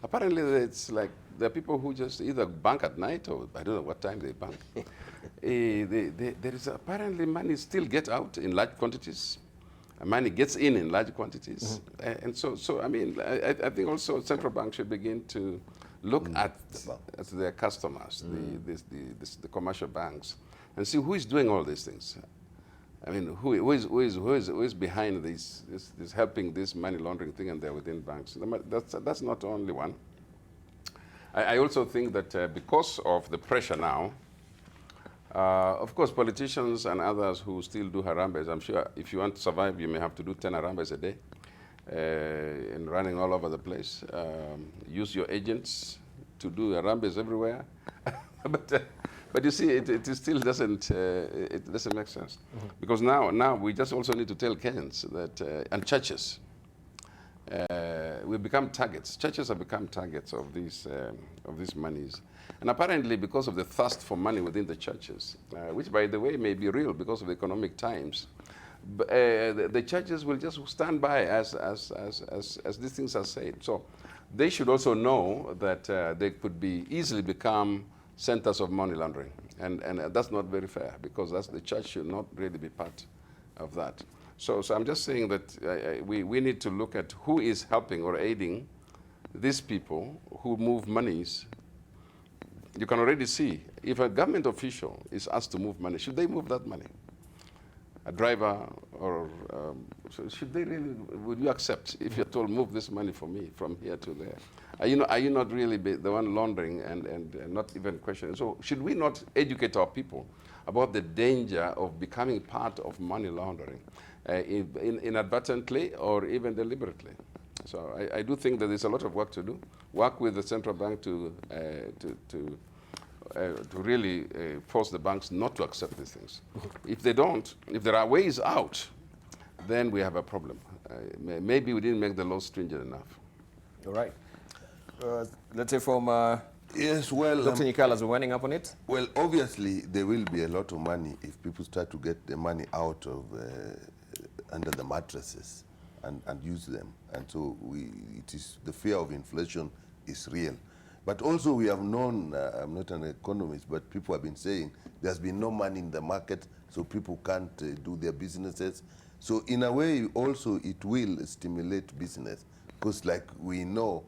Apparently, it's like there are people who just either bank at night, or I don't know what time they bank. There is apparently money still get out in large quantities. Money gets in large quantities. And so I mean, I think also central bank should begin to look at their customers, the commercial banks, and see who is doing all these things. I mean, who is behind this helping this money laundering thing, and they're within banks. That's not only one. I also think that because of the pressure now, of course, politicians and others who still do harambes, I'm sure if you want to survive, you may have to do 10 harambes a day and running all over the place. Use your agents to do harambes everywhere. But you see, it still doesn't, it doesn't make sense. Because now we just also need to tell Kenyans that, and churches, we become targets. Churches have become targets of these monies. And apparently because of the thirst for money within the churches, which by the way may be real because of the economic times, the churches will just stand by as these things are said. So they should also know that they could be easily become centers of money laundering. And that's not very fair, because the church should not really be part of that. So I'm just saying that we need to look at who is helping or aiding these people who move monies. You can already see, if a government official is asked to move money, should they move that money? A driver, or should they really, would you accept if you're told, move this money for me from here to there? Are you not really the one laundering and not even questioning? So should we not educate our people about the danger of becoming part of money laundering, inadvertently or even deliberately? So I do think that there's a lot of work to do. Work with the central bank to really force the banks not to accept these things. If they don't, if there are ways out, then we have a problem. Maybe we didn't make the law stringent enough. All right. Let's say from yes, well, Dr. Nyikalas, we're winding up on it. Well, obviously there will be a lot of money if people start to get the money out of under the mattresses and use them. And so it is the fear of inflation is real. But also we have known, I'm not an economist, but people have been saying there's been no money in the market, so people can't do their businesses. So in a way also it will stimulate business, because like we know,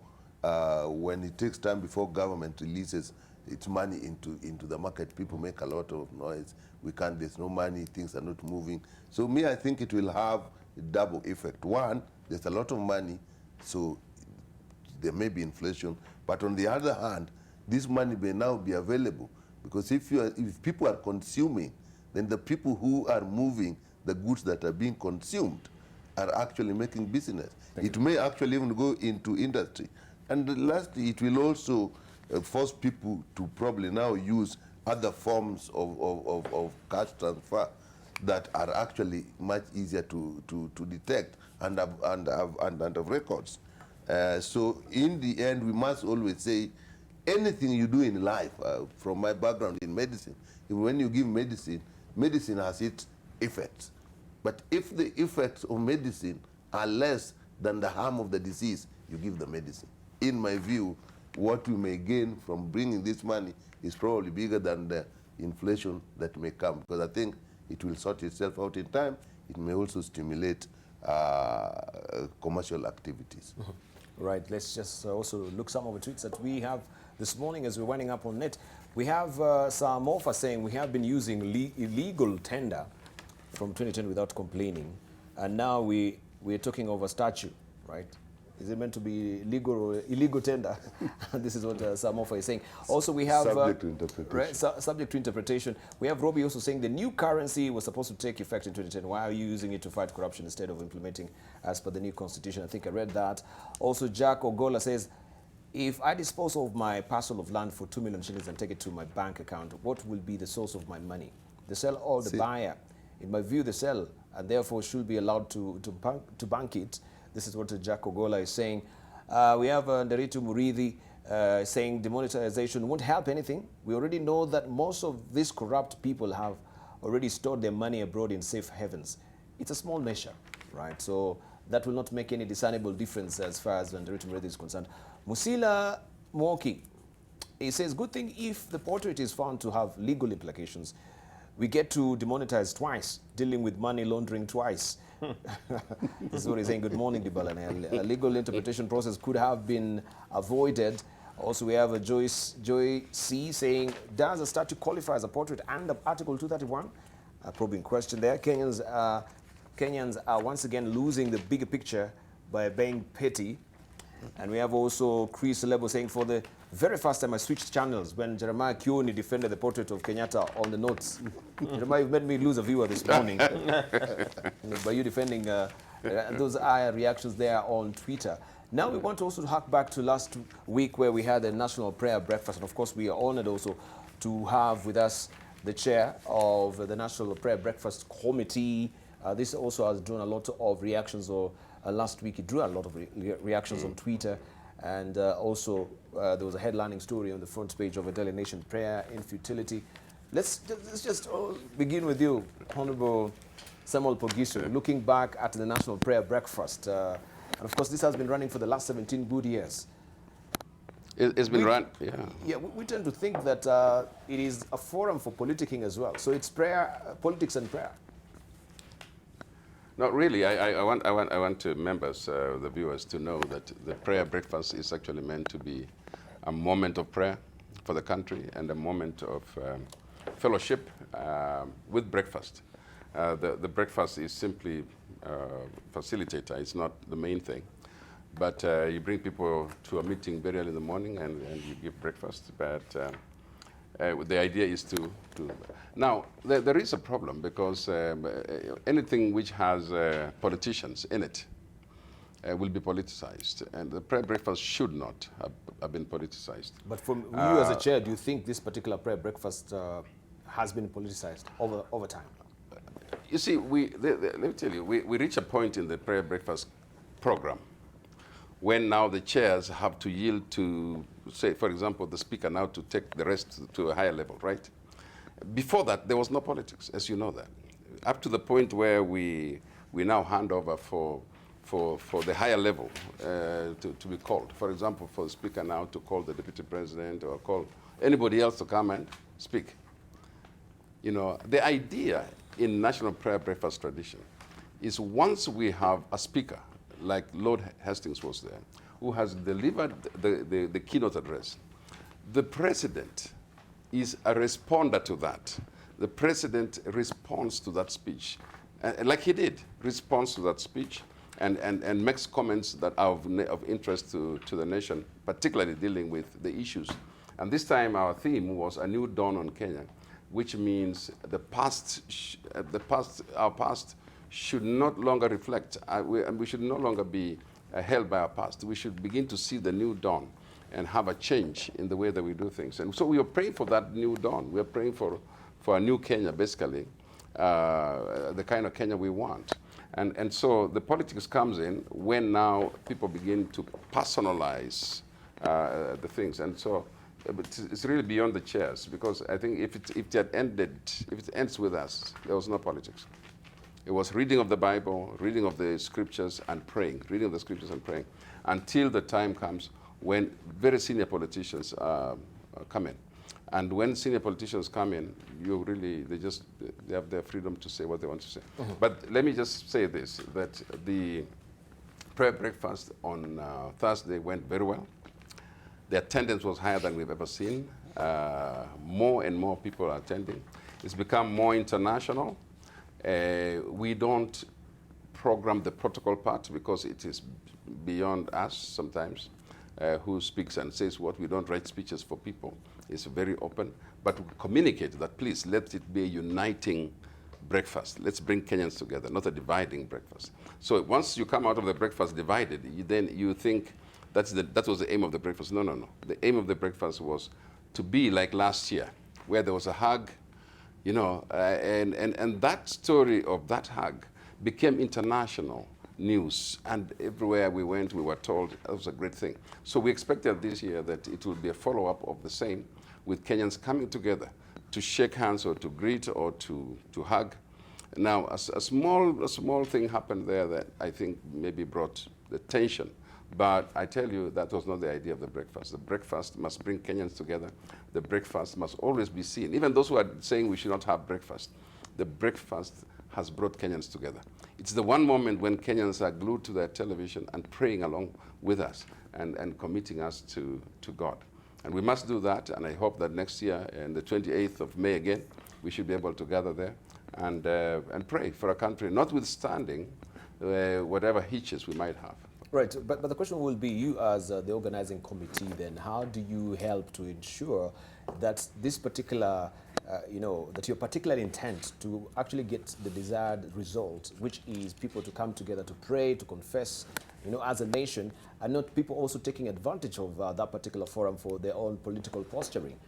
when it takes time before government releases its money into the market, people make a lot of noise. There's no money, things are not moving. So I think it will have a double effect. One, there's a lot of money, so there may be inflation. But on the other hand, this money may now be available, because if people are consuming, then the people who are moving the goods that are being consumed are actually making business. It may actually even go into industry. And lastly, it will also force people to probably now use other forms of cash transfer that are actually much easier to detect and have records. So in the end, we must always say, anything you do in life, from my background in medicine, when you give medicine, medicine has its effects. But if the effects of medicine are less than the harm of the disease, you give the medicine. In my view, what we may gain from bringing this money is probably bigger than the inflation that may come, because I think it will sort itself out in time. It may also stimulate commercial activities. Right, let's just also look some of the tweets that we have this morning as we're winding up on net. We have Samofa saying we have been using illegal tender from 2010 without complaining, and now we're talking of a statute, right? Is it meant to be legal or illegal tender? This is what Samofa is saying. Also, we have subject to interpretation. Right, subject to interpretation. We have Robbie also saying the new currency was supposed to take effect in 2010. Why are you using it to fight corruption instead of implementing as per the new constitution? I think I read that. Also, Jack Ogola says, if I dispose of my parcel of land for 2 million shillings and take it to my bank account, what will be the source of my money? The seller or the buyer? In my view, the seller, and therefore should be allowed to bank it. This is what Jack Ogola is saying. We have Nderitu Murithi saying demonetization won't help anything. We already know that most of these corrupt people have already stored their money abroad in safe havens. It's a small measure, right? So that will not make any discernible difference as far as Nderitu Murithi is concerned. Musila Mwoki, he says, good thing if the portrait is found to have legal implications. We get to demonetize twice, dealing with money laundering twice. This is what he's saying. Good morning, Debarl. A legal interpretation process could have been avoided. Also, we have a Joy C saying, does a statue qualify as a portrait and Article 231? A probing question there. Kenyans are once again losing the bigger picture by being petty. And we have also Chris Lebo saying, for the very first time I switched channels when Jeremiah Kioni defended the portrait of Kenyatta on the notes. Jeremiah, you've made me lose a viewer this morning by you defending, and those are reactions there on Twitter. Now we want to also hark back to last week where we had a national prayer breakfast. And of course, we are honored also to have with us the chair of the National Prayer Breakfast Committee. This also has drawn a lot of reactions, or last week it drew a lot of reactions on Twitter. And also there was a headlining story on the front page of a Daily Nation, prayer infutility. Let's just begin with you, Honorable Samuel Pogiso, looking back at the National Prayer Breakfast. And of course, this has been running for the last 17 good years. It's been run, yeah. Yeah, we tend to think that it is a forum for politicking as well. So it's prayer, politics and prayer. No, really, I want to members, the viewers, to know that the prayer breakfast is actually meant to be a moment of prayer for the country and a moment of fellowship with breakfast. The breakfast is simply facilitator. It's not the main thing. But you bring people to a meeting very early in the morning and you give breakfast. But the idea is to now, there is a problem because anything which has politicians in it will be politicized. And the prayer breakfast should not have been politicized. But from you as a chair, do you think this particular prayer breakfast has been politicized over time? You see, let me tell you, we reach a point in the prayer breakfast program when now the chairs have to yield to, say, for example, the speaker now to take the rest to a higher level, right? Before that, there was no politics, as you know that. Up to the point where we now hand over for the higher level to be called. For example, for the speaker now to call the deputy president or call anybody else to come and speak. You know, the idea in National Prayer Breakfast tradition is once we have a speaker, like Lord Hastings was there, who has delivered the keynote address, the president is a responder to that. The president responds to that speech, like he did, responds to that speech and makes comments that are of interest to the nation, particularly dealing with the issues. And this time our theme was A New Dawn on Kenya, which means our past should not longer reflect, we should no longer be held by our past. We should begin to see the new dawn and have a change in the way that we do things. And so we are praying for that new dawn. We are praying for a new Kenya, basically, the kind of Kenya we want. And so the politics comes in when now people begin to personalize the things. And so it's really beyond the chairs, because I think if it ends with us, there was no politics. It was reading of the Bible, reading of the scriptures and praying, reading of the scriptures and praying, until the time comes when very senior politicians come in. And when senior politicians come in, they have their freedom to say what they want to say. Mm-hmm. But let me just say this, that the prayer breakfast on Thursday went very well. The attendance was higher than we've ever seen. More and more people are attending. It's become more international. We don't program the protocol part because it is beyond us sometimes, who speaks and says what. We don't write speeches for people. It's very open. But we communicate that, please, let it be a uniting breakfast. Let's bring Kenyans together, not a dividing breakfast. So once you come out of the breakfast divided, then you think that was the aim of the breakfast. No, no, no. The aim of the breakfast was to be like last year, where there was a hug, you know, and that story of that hug became international news. And everywhere we went, we were told that was a great thing. So we expected this year that it would be a follow-up of the same, with Kenyans coming together to shake hands or to greet or to hug. Now, a small thing happened there that I think maybe brought the tension. But I tell you, that was not the idea of the breakfast. The breakfast must bring Kenyans together. The breakfast must always be seen. Even those who are saying we should not have breakfast, the breakfast has brought Kenyans together. It's the one moment when Kenyans are glued to their television and praying along with us and committing us to God. And we must do that, and I hope that next year, on the 28th of May again, we should be able to gather there and pray for a country, notwithstanding whatever hitches we might have. Right, but the question will be, you as the organizing committee, then how do you help to ensure that this particular, that your particular intent to actually get the desired result, which is people to come together to pray, to confess, as a nation, and not people also taking advantage of that particular forum for their own political posturing,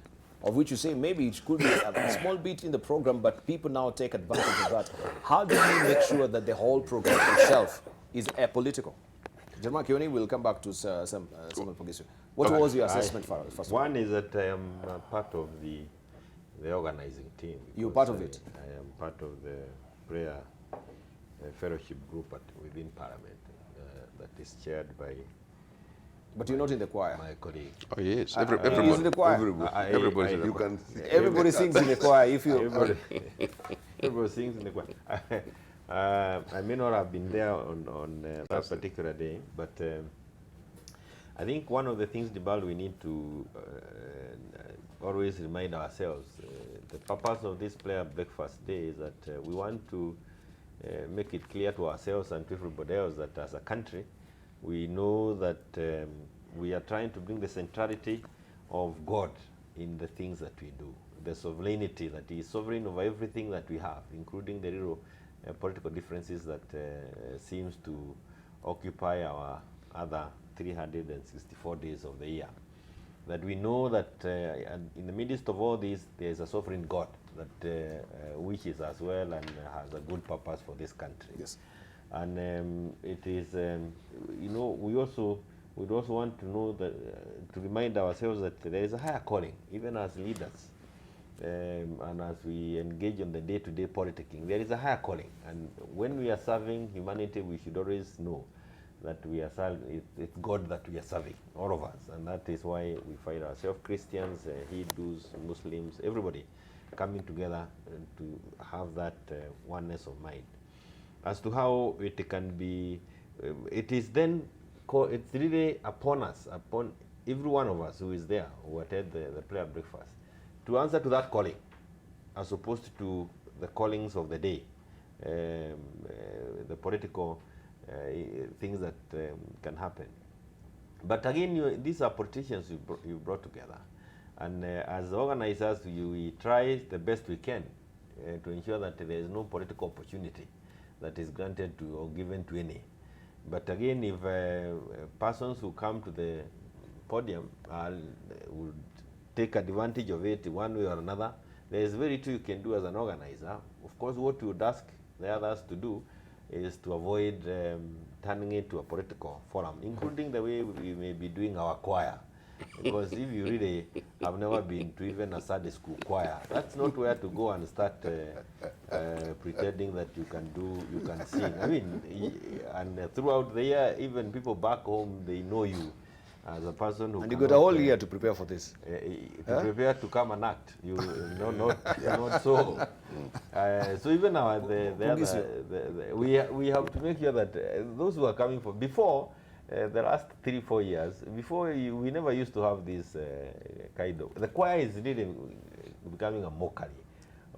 of which you say maybe it could be a small bit in the program, but people now take advantage of that. How do you make sure that the whole program itself is apolitical? Jeremiah Kioni, we'll come back to Samuel Pogisu. What was your assessment first? One is that I am part of the organizing team. You're part of it? I am part of the prayer fellowship group within Parliament that is chaired by... But you're not in the choir? My colleague. Oh, yes. Everybody. He's in the choir? Everybody sings in the choir. If you... Everybody sings in the choir. I may not have been there on that particular day, but I think one of the things, Debarl, we need to always remind ourselves, the purpose of this prayer breakfast day is that we want to make it clear to ourselves and to everybody else that as a country, we know that we are trying to bring the centrality of God in the things that we do, the sovereignty that He is sovereign over everything that we have, including the little political differences that seems to occupy our other 364 days of the year. That we know that in the midst of all this, there is a sovereign God that wishes as well and has a good purpose for this country. Yes. And it is, we also want to know that, to remind ourselves that there is a higher calling, even as leaders. And as we engage on the day-to-day politicking, there is a higher calling. And when we are serving humanity, we should always know that we are serving, it's God that we are serving, all of us. And that is why we find ourselves Christians, Hindus, Muslims, everybody coming together to have that oneness of mind. As to how it can be, it is then, it's really upon us, upon every one of us who is there, who attend the prayer breakfast, to answer to that calling, as opposed to the callings of the day, the political things that can happen. But again, these are politicians you brought together. And as organizers, we try the best we can to ensure that there is no political opportunity that is granted to or given to any. But again, if persons who come to the podium would take advantage of it one way or another, there is very little you can do as an organizer. Of course, what we would ask the others to do is to avoid turning it to a political forum, including the way we may be doing our choir. Because if you really have never been to even a Sunday school choir, that's not where to go and start pretending that you can sing. I mean, and throughout the year, even people back home, they know you as a person who. And you got a whole year to prepare for this. Prepare to come and act. Not so. So even now, we have to make sure that those who are coming for before. The last 3-4 years, before we never used to have this kind of. The choir is really becoming a mockery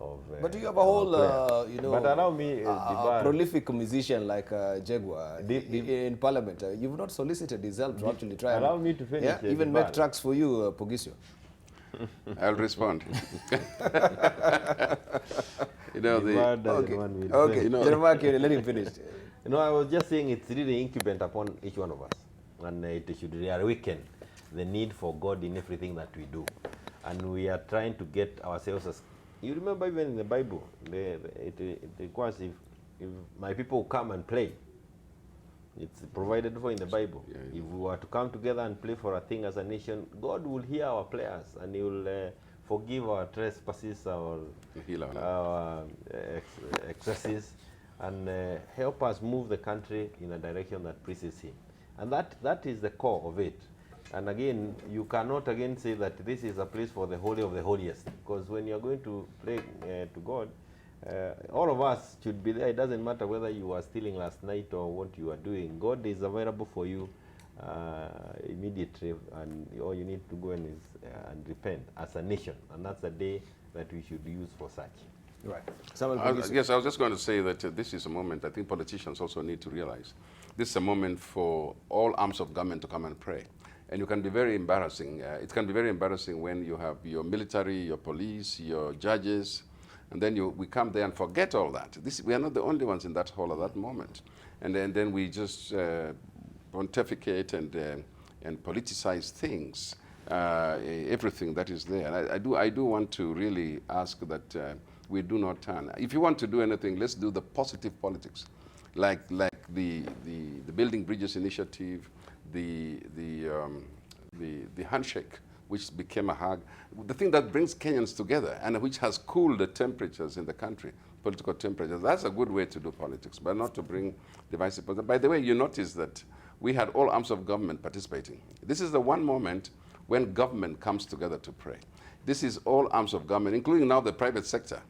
of. But you have a whole, but allow me, a prolific musician like Jaguar in Parliament. You've not solicited his help to actually try. Allow me to finish. Yeah, even make tracks for you, Pogisio. I'll respond. Okay. Jeremiah, let him finish. No, I was just saying it's really incumbent upon each one of us, and it should reawaken the need for God in everything that we do. And we are trying to get ourselves as, you remember even in the Bible, it requires if my people come and play, it's provided for in the Bible. Yeah, yeah. If we were to come together and play for a thing as a nation, God will hear our prayers and He will forgive our trespasses, our excesses, and help us move the country in a direction that pleases Him. And that is the core of it. And again, you cannot again say that this is a place for the holy of the holiest, because when you're going to pray to God, All of us should be there. It doesn't matter whether you were stealing last night or what you are doing. God is available for you immediately, and all you need to go and repent as a nation, and that's the day that we should use for such. Right. Yes, I was just going to say that this is a moment I think politicians also need to realize. This is a moment for all arms of government to come and pray. And you can be very embarrassing. It can be very embarrassing when you have your military, your police, your judges, and then we come there and forget all that. We are not the only ones in that hall at that moment. And then we just pontificate and politicize things, everything that is there. And I do want to really ask that we do not turn. If you want to do anything, let's do the positive politics, like the Building Bridges initiative, the handshake, which became a hug, the thing that brings Kenyans together and which has cooled the temperatures in the country, political temperatures. That's a good way to do politics, but not to bring divisive. By the way, you notice that we had all arms of government participating. This is the one moment when government comes together to pray. This is all arms of government, including now the private sector.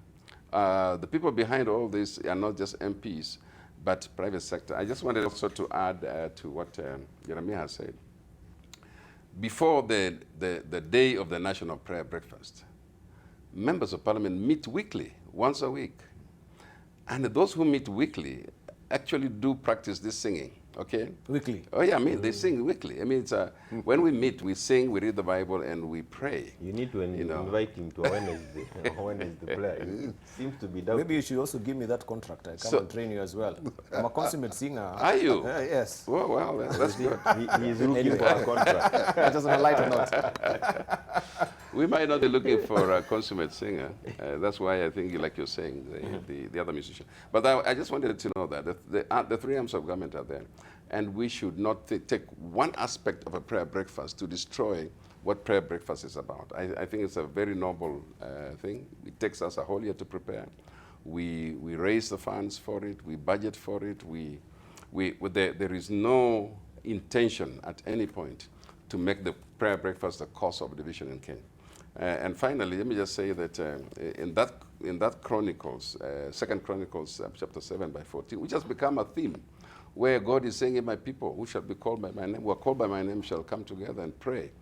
The people behind all this are not just MPs, but private sector. I just wanted also to add to what Jeremiah has said. Before the day of the National Prayer Breakfast, members of parliament meet weekly, once a week. And those who meet weekly actually do practice this singing, okay? Weekly? Oh yeah, I mean, they sing weekly. I mean, it's when we meet, we sing, we read the Bible, and we pray. You need to invite him to Wednesday prayer. It seems to be doubtful. Maybe you should also give me that contract. I come and train you as well. I'm a consummate singer. Are you? Yes. Well, that's good. He's looking for a contract. Just on a lighter note. We might not be looking for a consummate singer. That's why I think, like you're saying, the other musician. But I just wanted to know that the three arms of government are there. And we should not take one aspect of a prayer breakfast to destroy what prayer breakfast is about. I think it's a very noble thing. It takes us a whole year to prepare. We raise the funds for it. We budget for it. There is no intention at any point to make the prayer breakfast a cause of division in Kenya. And finally, let me just say that in that Chronicles, 2 Chronicles chapter 7 by 14, which has become a theme, where God is saying, my people who shall be called by my name, who are called by my name, shall come together and pray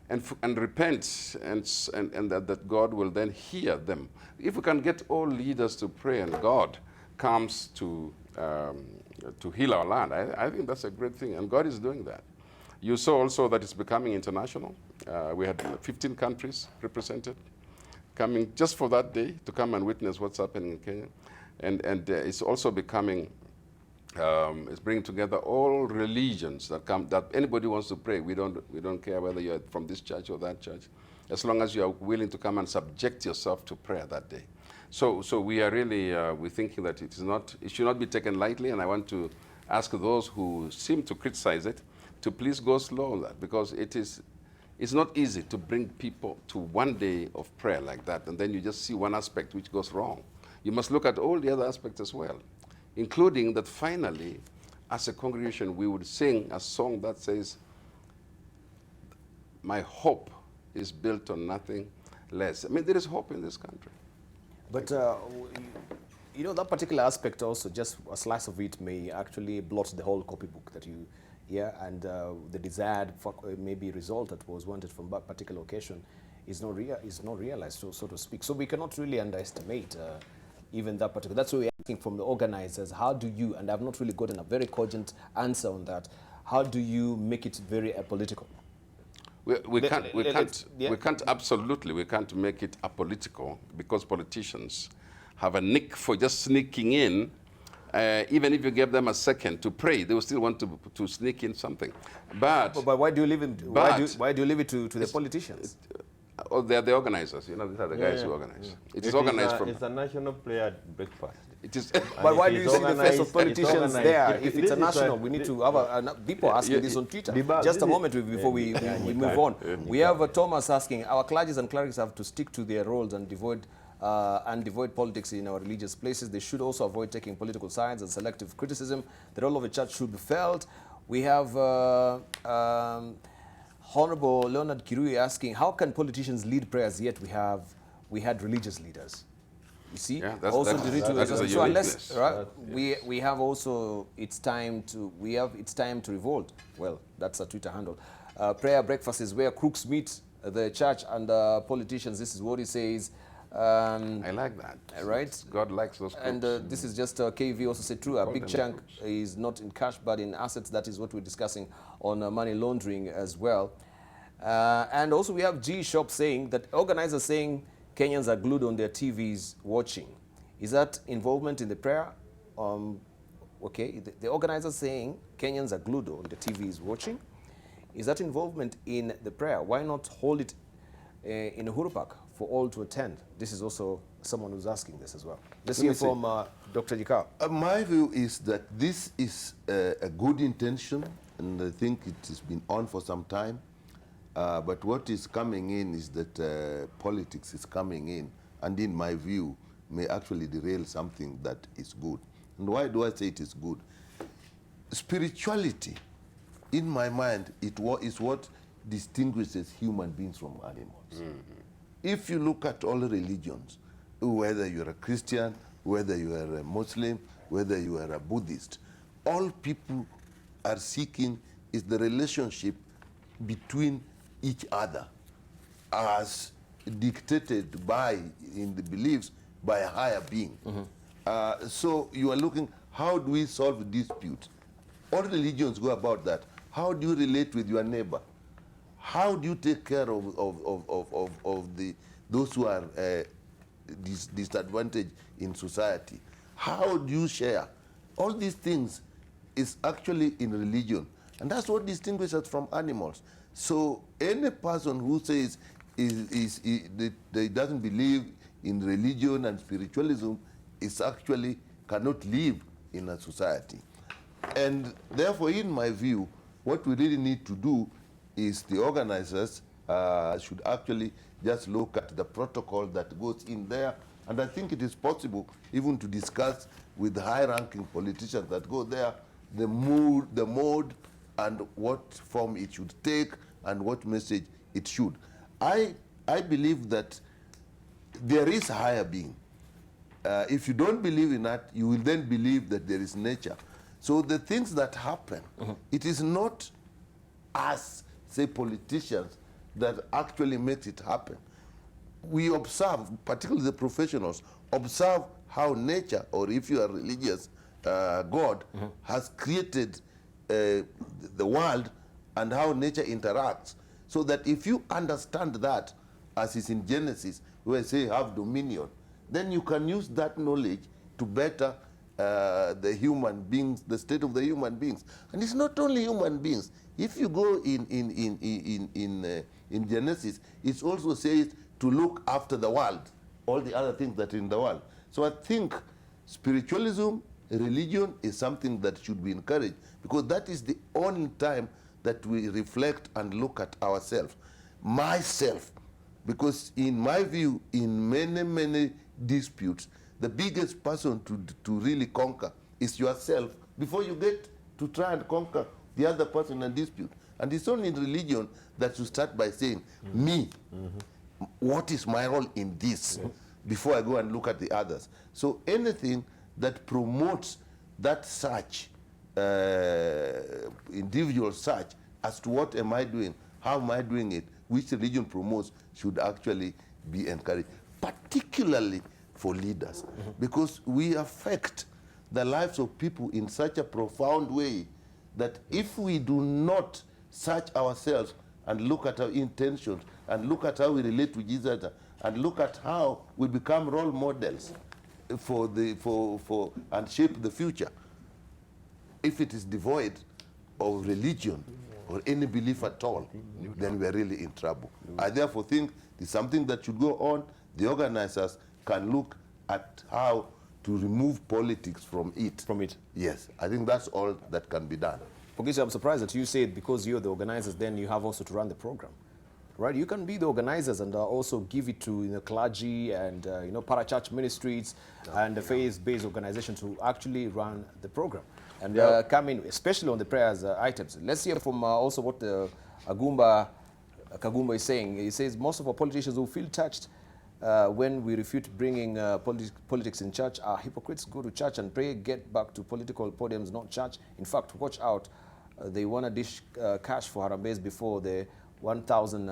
and repent, and that God will then hear them. If we can get all leaders to pray and God comes to heal our land, I think that's a great thing, and God is doing that. You saw also that it's becoming international. We had 15 countries represented coming just for that day to come and witness what's happening in Kenya. And it's also becoming, it's bringing together all religions that anybody wants to pray. We don't care whether you're from this church or that church, as long as you are willing to come and subject yourself to prayer that day. So we are really, we're thinking that it should not be taken lightly, and I want to ask those who seem to criticize it to please go slow on that, because it's not easy to bring people to one day of prayer like that, and then you just see one aspect which goes wrong. You must look at all the other aspects as well, including that finally, as a congregation, we would sing a song that says, my hope is built on nothing less. I mean, there is hope in this country. But, you know, that particular aspect also, just a slice of it may actually blot the whole copybook that you, and the desired maybe result that was wanted from that particular occasion is not realized, so to speak. So we cannot really underestimate even that particular. That's what we're asking from the organizers. How do you, and I've not really gotten a very cogent answer on that, how do you make it very apolitical? We can't absolutely, we can't make it apolitical, because politicians have a nick for just sneaking in. Even if you give them a second to pray, they will still want to sneak in something. But why do you leave it? Why do you leave it to the politicians? Oh, they are the organizers. You know, these are the guys who organize. It is organized from. It's a national prayer breakfast. It is. But why do you see the face of politicians there? If it's a national, we need to have people asking this on Twitter. Just a moment before we move on. We have Thomas asking, our clergies and clerics have to stick to their roles and devoid politics in our religious places. They should also avoid taking political sides and selective criticism. The role of a church should be felt. We have Honorable Leonard Kirui asking, how can politicians lead prayers yet we had religious leaders? You see, Yeah, that's- also that- the ritual. that is a So unless uniqueness. we have also it's time to revolt. Well, that's a Twitter handle. Prayer breakfast is where crooks meet the church and politicians. This is what he says. I like that. Right? God likes those crooks. And this is just KV also said true. A Call big them chunk crooks. is not in cash but in assets. That is what we're discussing on money laundering as well. And also we have G Shop saying that organizers saying Kenyans are glued on their TVs watching. Is that involvement in the prayer? Okay, the organizers saying Kenyans are glued on the TVs watching. Is that involvement in the prayer? Why not hold it in Uhuru Park for all to attend? This is also someone who's asking this as well. Let's hear from Dr. Jikao. My view is that this is a good intention, and I think it has been on for some time. But what is coming in is that politics is coming in, and in my view, may actually derail something that is good. And why do I say it is good? Spirituality, in my mind, is what distinguishes human beings from animals. If you look at all religions, whether you're a Christian, whether you are a Muslim, whether you are a Buddhist, all people are seeking is the relationship between each other as dictated by, in the beliefs, by a higher being. So you are looking, how do we solve disputes? All religions go about that. How do you relate with your neighbor? How do you take care of those who are disadvantaged in society? How do you share? All these things is actually in religion. And that's what distinguishes us from animals. So any person who says they doesn't believe in religion and spiritualism is actually cannot live in a society. And therefore, in my view, what we really need to do is the organizers should actually just look at the protocol that goes in there. And I think it is possible even to discuss with the high-ranking politicians that go there the mode, and what form it should take and what message it should. I believe that there is a higher being. If you don't believe in that, you will then believe that there is nature. So the things that happen, it is not us, say politicians, that actually makes it happen. We observe, particularly the professionals, observe how nature, or if you are religious, God has created the world and how nature interacts. So that if you understand that, as is in Genesis, where say have dominion, then you can use that knowledge to better the human beings, the state of the human beings. And it's not only human beings. If you go in Genesis, it also says to look after the world, all the other things that are in the world. So I think spiritualism, religion is something that should be encouraged, because that is the only time that we reflect and look at ourselves. Myself, because in my view, in many disputes, the biggest person to really conquer is yourself before you get to try and conquer the other person in a dispute. And it's only in religion that you start by saying, me, what is my role in this, before I go and look at the others. So anything that promotes that search, individual search, as to what am I doing, how am I doing it, which religion promotes, should actually be encouraged, particularly for leaders, because we affect the lives of people in such a profound way that if we do not search ourselves and look at our intentions and look at how we relate to each other and look at how we become role models for and shape the future, if it is devoid of religion or any belief at all, then we are really in trouble. I therefore think it's something that should go on. The organizers can look at how to remove politics from it. Yes, I think that's all that can be done. Pogisi, I'm surprised that you said because you're the organizers, then you have also to run the program, right? You can be the organizers and also give it to clergy and parachurch ministries and the faith-based organizations to actually run the program and come in, especially on the prayers items. Let's hear from also what Kagumba is saying. He says most of our politicians will feel touched when we refute bringing politics in church, are hypocrites. Go to church and pray, get back to political podiums, not church. In fact, watch out. They want to dish cash for Harambes before the 1,000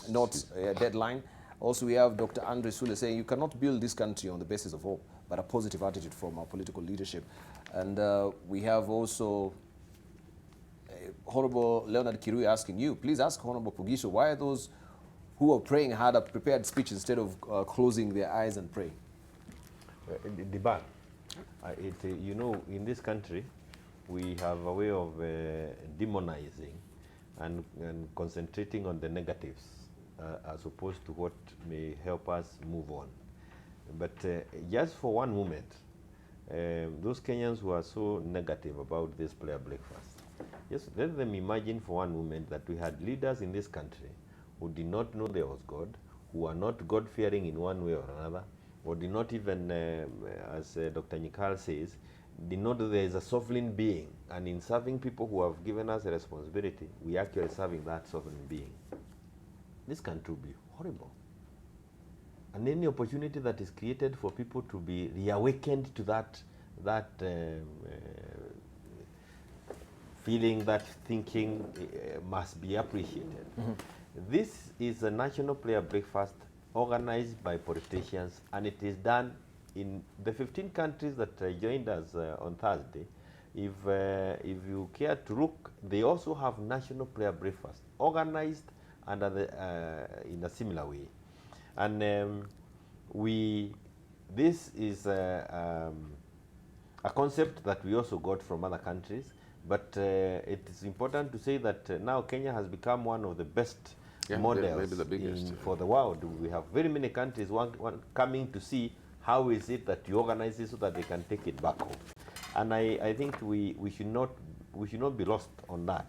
notes deadline. Also, we have Dr. Andre Sule saying you cannot build this country on the basis of hope, but a positive attitude from our political leadership. And we have also Honorable Leonard Kirui asking you, please ask Honorable Pugisho, why are those who are praying had a prepared speech instead of closing their eyes and praying? Debarl, you know, in this country, we have a way of demonizing and concentrating on the negatives as opposed to what may help us move on. But just for one moment, those Kenyans who are so negative about this prayer breakfast, just let them imagine for one moment that we had leaders in this country who did not know there was God, who are not God-fearing in one way or another, or did not even, as Dr. Nikal says, did not know there is a sovereign being. And in serving people who have given us a responsibility, we are actually serving that sovereign being. This country will be horrible. And any opportunity that is created for people to be reawakened to that feeling, that thinking must be appreciated. This is a national prayer breakfast organized by politicians, and it is done in the 15 countries that joined us on Thursday. If you care to look, they also have national prayer breakfast organized under in a similar way. And this is a concept that we also got from other countries, but it is important to say that now Kenya has become one of the best models maybe the biggest, for the world. We have very many countries coming to see how is it that you organize it so that they can take it back home. And I think we should not be lost on that.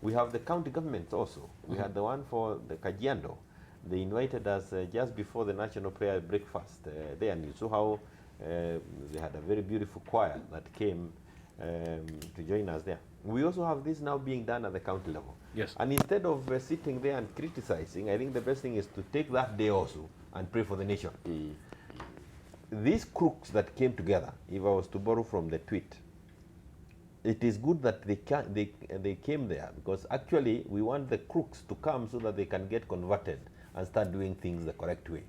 We have the county governments also. We had the one for the Kajiado. They invited us just before the national prayer breakfast there, and you saw how they had a very beautiful choir that came to join us there. We also have this now being done at the county level. Yes. And instead of sitting there and criticizing, I think the best thing is to take that day also and pray for the nation. These crooks that came together, if I was to borrow from the tweet, it is good that they came there, because actually we want the crooks to come so that they can get converted and start doing things the correct way.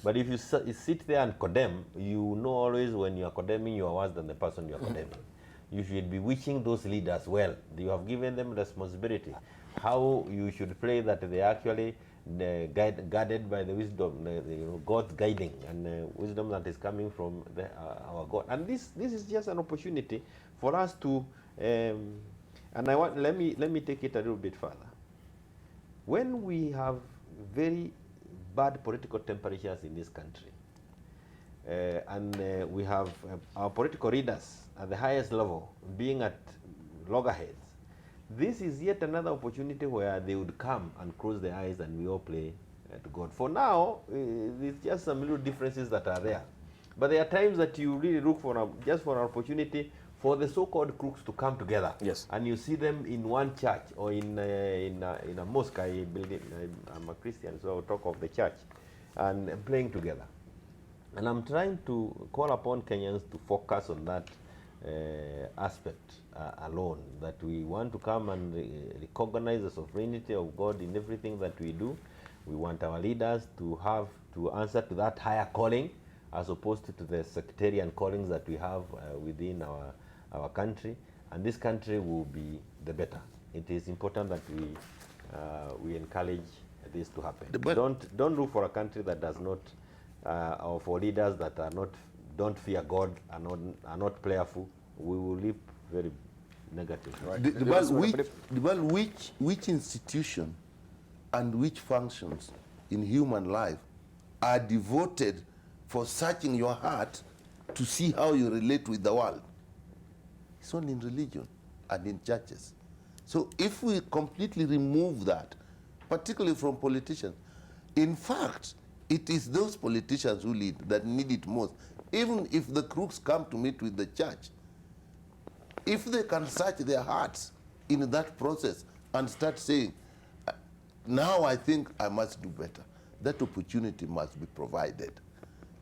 But if you sit there and condemn, you know always when you are condemning, you are worse than the person you are condemning. You should be wishing those leaders well. You have given them responsibility. How you should pray that they actually guided by the wisdom, God's guiding and wisdom that is coming from our God. And this is just an opportunity for us to, and let me take it a little bit further. When we have very bad political temperatures in this country, and we have our political leaders at the highest level being at loggerheads, this is yet another opportunity where they would come and close their eyes and we all pray to God. For now, there's just some little differences that are there. But there are times that you really look for just for an opportunity for the so-called crooks to come together. Yes. And you see them in one church or in a mosque. I'm a Christian, so I'll talk of the church, and playing together. And I'm trying to call upon Kenyans to focus on that aspect alone, that we want to come and recognize the sovereignty of God in everything that we do. We want our leaders to answer to that higher calling, as opposed to the sectarian callings that we have within our country. And this country will be the better. It is important that we encourage this to happen. Don't look for a country that does not, or for leaders that don't fear God, are not prayerful. We will live very negative. Right? Which institution and which functions in human life are devoted for searching your heart to see how you relate with the world? It's only in religion and in churches. So if we completely remove that, particularly from politicians, in fact, it is those politicians who lead that need it most. Even if the crooks come to meet with the church, if they can search their hearts in that process and start saying, now I think I must do better. That opportunity must be provided.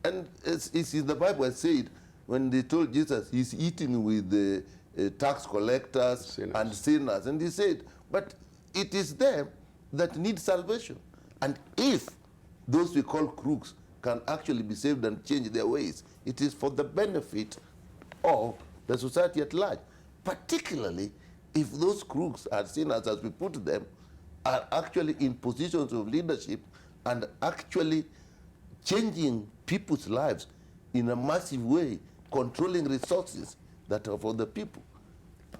And it's in the Bible it said, when they told Jesus he's eating with the tax collectors and sinners, and he said, but it is them that need salvation. And if those we call crooks can actually be saved and change their ways, it is for the benefit of the society at large, particularly if those crooks and sinners, as we put them, are actually in positions of leadership and actually changing people's lives in a massive way, controlling resources that are for the people.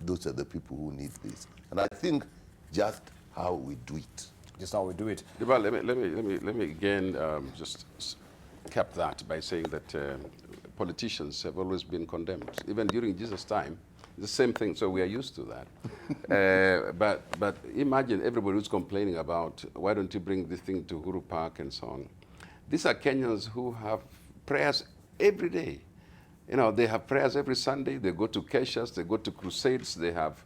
Those are the people who need this. And I think just how we do it. Just how we do it. Debarl, let me again just cap that by saying that politicians have always been condemned. Even during Jesus' time, the same thing, so we are used to that. But imagine everybody who's complaining about, why don't you bring this thing to Uhuru Park and so on. These are Kenyans who have prayers every day. You know, they have prayers every Sunday, they go to keshas, they go to crusades, they have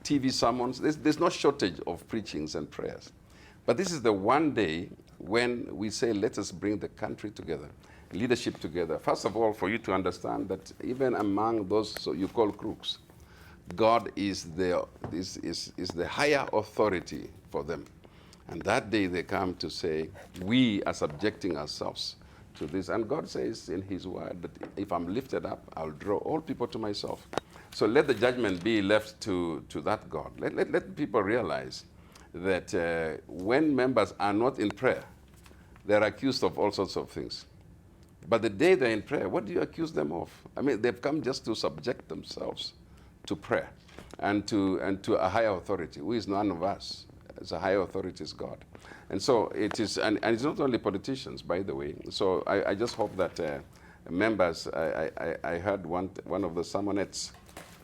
TV sermons. There's no shortage of preachings and prayers. But this is the one day when we say, let us bring the country together, leadership together. First of all, for you to understand that even among those so you call crooks, God is the higher authority for them. And that day they come to say, we are subjecting ourselves to this. And God says in his word that if I'm lifted up, I'll draw all people to myself. So let the judgment be left to that God. Let people realize that when members are not in prayer, they're accused of all sorts of things. But the day they're in prayer, what do you accuse them of? I mean, they've come just to subject themselves to prayer and to a higher authority, who is none of us. As a higher authority is God. And so it is, and it's not only politicians, by the way. So I just hope that members, I heard one of the sermonettes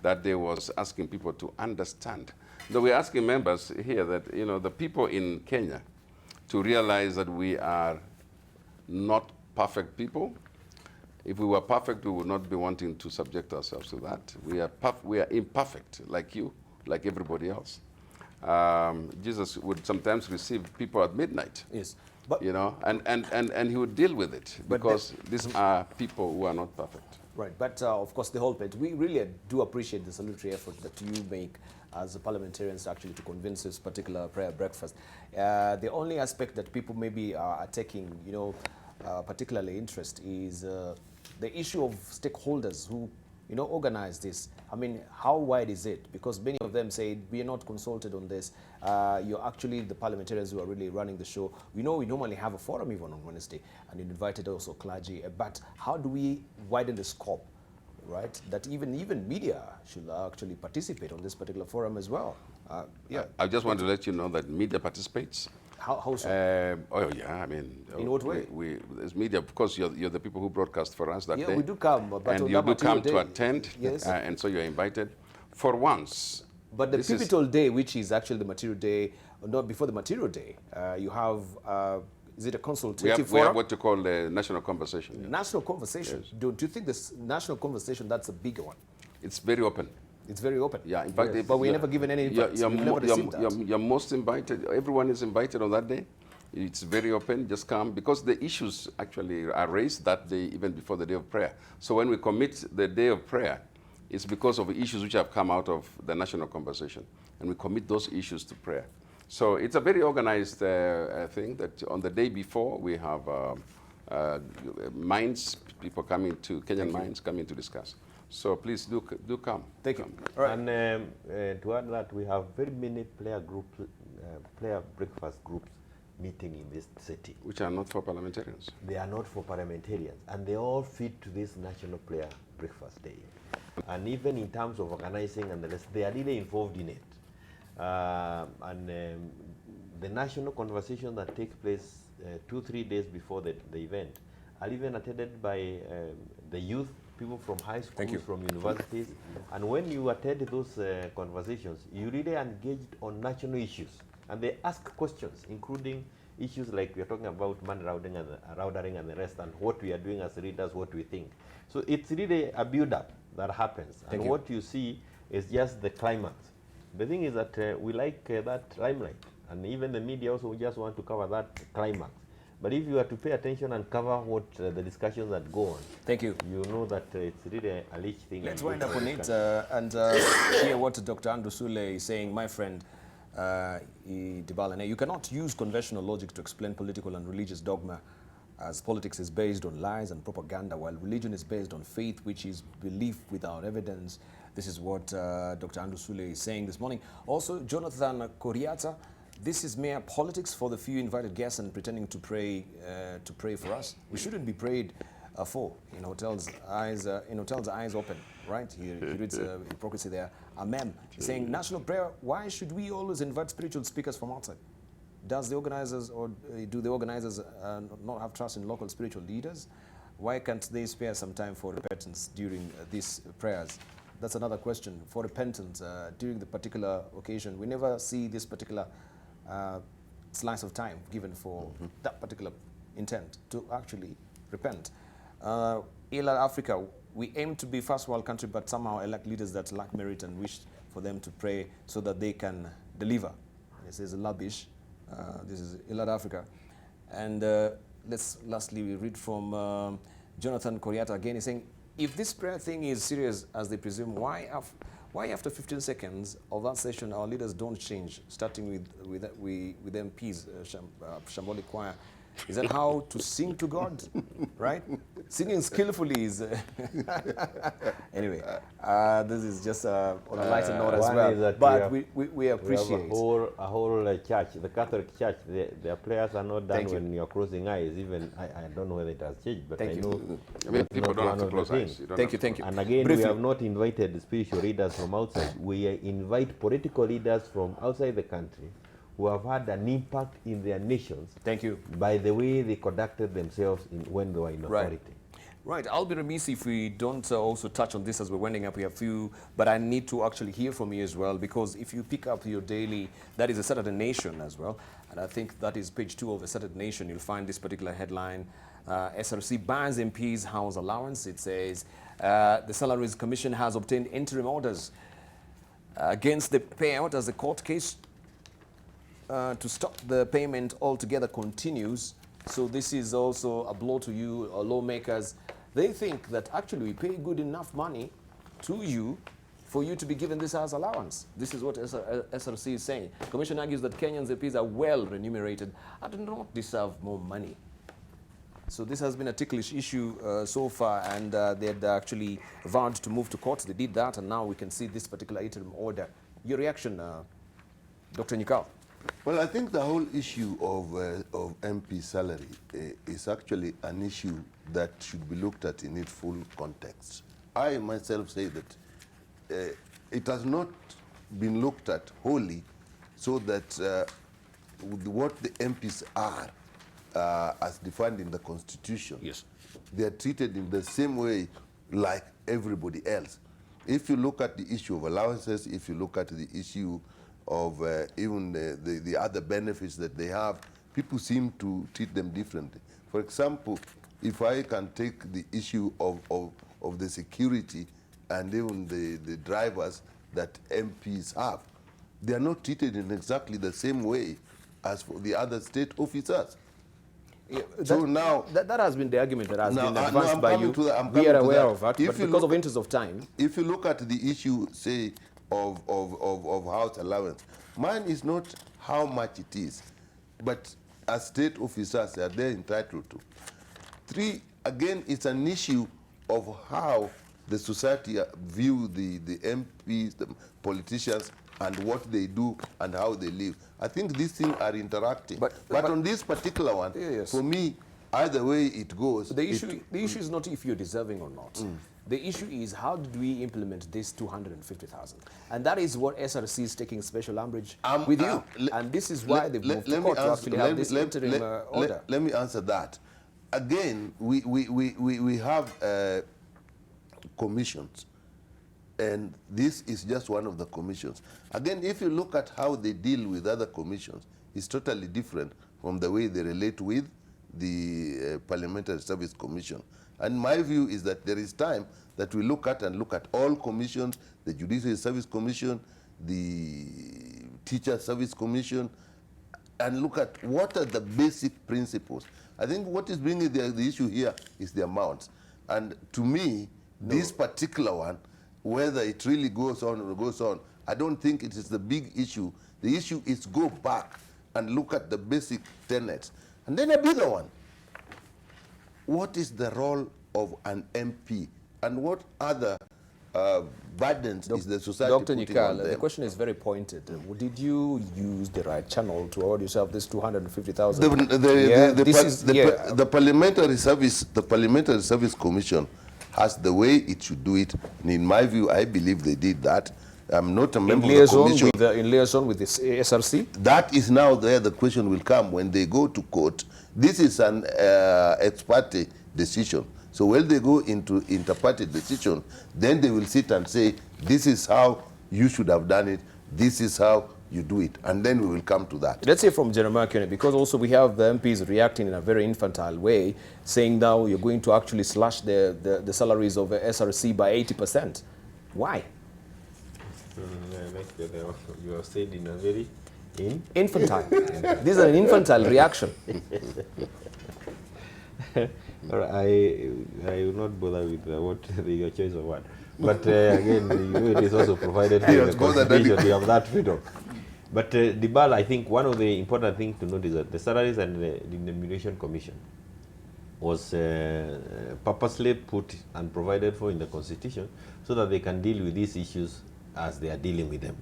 that day was asking people to understand. Though we're asking members here that, you know, the people in Kenya to realize that we are not perfect people. If we were perfect, we would not be wanting to subject ourselves to that. We are imperfect, like you, like everybody else. Jesus would sometimes receive people at midnight. Yes. But, you know, and he would deal with it because these are people who are not perfect. Right, but of course the whole point, we really do appreciate the salutary effort that you make as parliamentarians actually to convince this particular prayer breakfast. The only aspect that people maybe are taking, you know, particularly interest is the issue of stakeholders who, you know, organize this. I mean, how wide is it? Because many of them say, we are not consulted on this. You're actually the parliamentarians who are really running the show. We know we normally have a forum even on Wednesday, and you invited also clergy. But how do we widen the scope, right? That even media should actually participate on this particular forum as well. Yeah. I just want to let you know that media participates. How so? Oh yeah, I mean, in what way? As media, of course, you're the people who broadcast for us that day. Yeah, we do come, but and you do come to attend. Yes. And so you're invited. For once. But the pivotal day, which is actually the material day, not before the material day, you have. Is it a consultative forum? We have what you call the national conversation. Yeah. National conversation. Yes. Do you think this national conversation, that's a bigger one? It's very open. It's very open. Yeah, in fact, but we're never given any invite. You're most invited. Everyone is invited on that day. It's very open. Just come because the issues actually are raised that day, even before the day of prayer. So when we commit the day of prayer, it's because of issues which have come out of the national conversation, and we commit those issues to prayer. So it's a very organized thing that on the day before we have minds, people coming to Kenyan minds coming to discuss. So please do come. Thank you. All right. And to add that, we have very many player breakfast groups meeting in this city. Which are not for parliamentarians. They are not for parliamentarians, and they all fit to this National Player Breakfast Day. And even in terms of organizing and the rest, they are really involved in it. The national conversation that takes place 2-3 days before the event are even attended by the youth, people from high schools, from universities. And when you attend those conversations, you really engaged on national issues. And they ask questions, including issues like we are talking about money laundering and the rest, and what we are doing as leaders, what we think. So it's really a build-up that happens. And what you see is just the climate. The thing is that we like that limelight. And even the media also just want to cover that climax. But if you are to pay attention and cover what the discussions that go on, thank you. You know that it's really a leech thing. Let's wind up on it and hear what Dr. Andrew Sule is saying, my friend. Debarl, you cannot use conventional logic to explain political and religious dogma, as politics is based on lies and propaganda, while religion is based on faith, which is belief without evidence. This is what Dr. Andrew Sule is saying this morning. Also, Jonathan Koriata, this is mere politics for the few invited guests and pretending to pray for us. We shouldn't be prayed for. In hotels, eyes open, right? He reads hypocrisy there. Amen. Saying national prayer, why should we always invite spiritual speakers from outside? Does the organizers or do the organizers not have trust in local spiritual leaders? Why can't they spare some time for repentance during these prayers? That's another question. For repentance during the particular occasion, we never see this particular slice of time given for that particular intent to actually repent. Africa, we aim to be first world country, but somehow elect leaders that lack merit and wish for them to pray so that they can deliver. This is Labish. This is Africa. And let's lastly read from Jonathan Koriata again. He's saying, if this prayer thing is serious as they presume, why after 15 seconds of that session our leaders don't change, starting with MPs, Shambolic Choir? Is that how to sing to God, right? Singing skillfully is... Anyway, this is just on a lighter note as well. But we appreciate... We have a whole church, the Catholic Church, their prayers are not done when you're closing eyes. Even, I don't know whether it has changed, but I know... People don't have to close eyes. Thank you. And again, we have not invited spiritual leaders from outside. We invite political leaders from outside the country who have had an impact in their nations. Thank you. By the way they conducted themselves when they were in authority. Right. I'll be remiss if we don't also touch on this as we're winding up. We have few, but I need to actually hear from you as well, because if you pick up your daily, that is a Saturday Nation as well, and I think that is page 2 of the Saturday Nation, you'll find this particular headline, SRC bans MPs' house allowance. It says, the Salaries Commission has obtained interim orders against the payout as the court case to stop the payment altogether continues. So this is also a blow to you, lawmakers. They think that actually we pay good enough money to you for you to be given this as allowance. This is what SRC is saying. The Commission argues that Kenyans MPs are well remunerated and do not deserve more money. So this has been a ticklish issue so far, and they had actually vowed to move to court. They did that, and now we can see this particular interim order. Your reaction, Dr. Nyikao? Well, I think the whole issue of MP salary is actually an issue that should be looked at in its full context. I myself say that it has not been looked at wholly, so that what the MPs are as defined in the Constitution, yes, they are treated in the same way like everybody else. If you look at the issue of allowances, if you look at the issue of even the other benefits that they have, people seem to treat them differently. For example, if I can take the issue of the security and even the drivers that MPs have, they are not treated in exactly the same way as for the other state officers. Yeah, so now that has been the argument that has been advanced by you. We are aware of that, but because of interest of time. If you look at the issue, say, of house allowance, mine is not how much it is, but as state officers, are they entitled to. 3, again, it's an issue of how the society view the MPs, the politicians, and what they do and how they live. I think these things are interacting. But on this particular one, yes, for me, either way it goes. The issue is not if you're deserving or not. The issue is how did we implement this 250,000? And that is what SRC is taking special umbrage with you. And this is why they've moved to court to actually have this interim order. Let me answer that. Again, we have commissions. And this is just one of the commissions. Again, if you look at how they deal with other commissions, it's totally different from the way they relate with the Parliamentary Service Commission. And my view is that there is time that we look at all commissions, the Judicial Service Commission, the Teacher Service Commission, and look at what are the basic principles. I think what is bringing the issue here is the amounts. And to me, this particular one, whether it really goes on or goes on, I don't think it is the big issue. The issue is go back and look at the basic tenets. And then a bigger one. What is the role of an MP? And what other burdens is the society Dr. putting on Nyikal, them? the question is very pointed. Did you use the right channel to award yourself this 250,000? The Parliamentary Service Commission has the way it should do it. And in my view, I believe they did that. I'm not a member of the commission. In liaison with the SRC? That is now there the question will come when they go to court. This is an ex parte decision. So when they go into inter-party decision, then they will sit and say, this is how you should have done it, this is how you do it, and then we will come to that. Let's say from Jeremiah Kennedy, because also we have the MPs reacting in a very infantile way, saying now you're going to actually slash the salaries of SRC by 80%. Why? You have said in a very infantile. This is an infantile reaction. I will not bother with what your choice of word. But again, it is also provided by the Constitution. You have that freedom. But Debarl, I think one of the important things to note is that the Salaries and the Remuneration Commission was purposely put and provided for in the Constitution so that they can deal with these issues as they are dealing with them.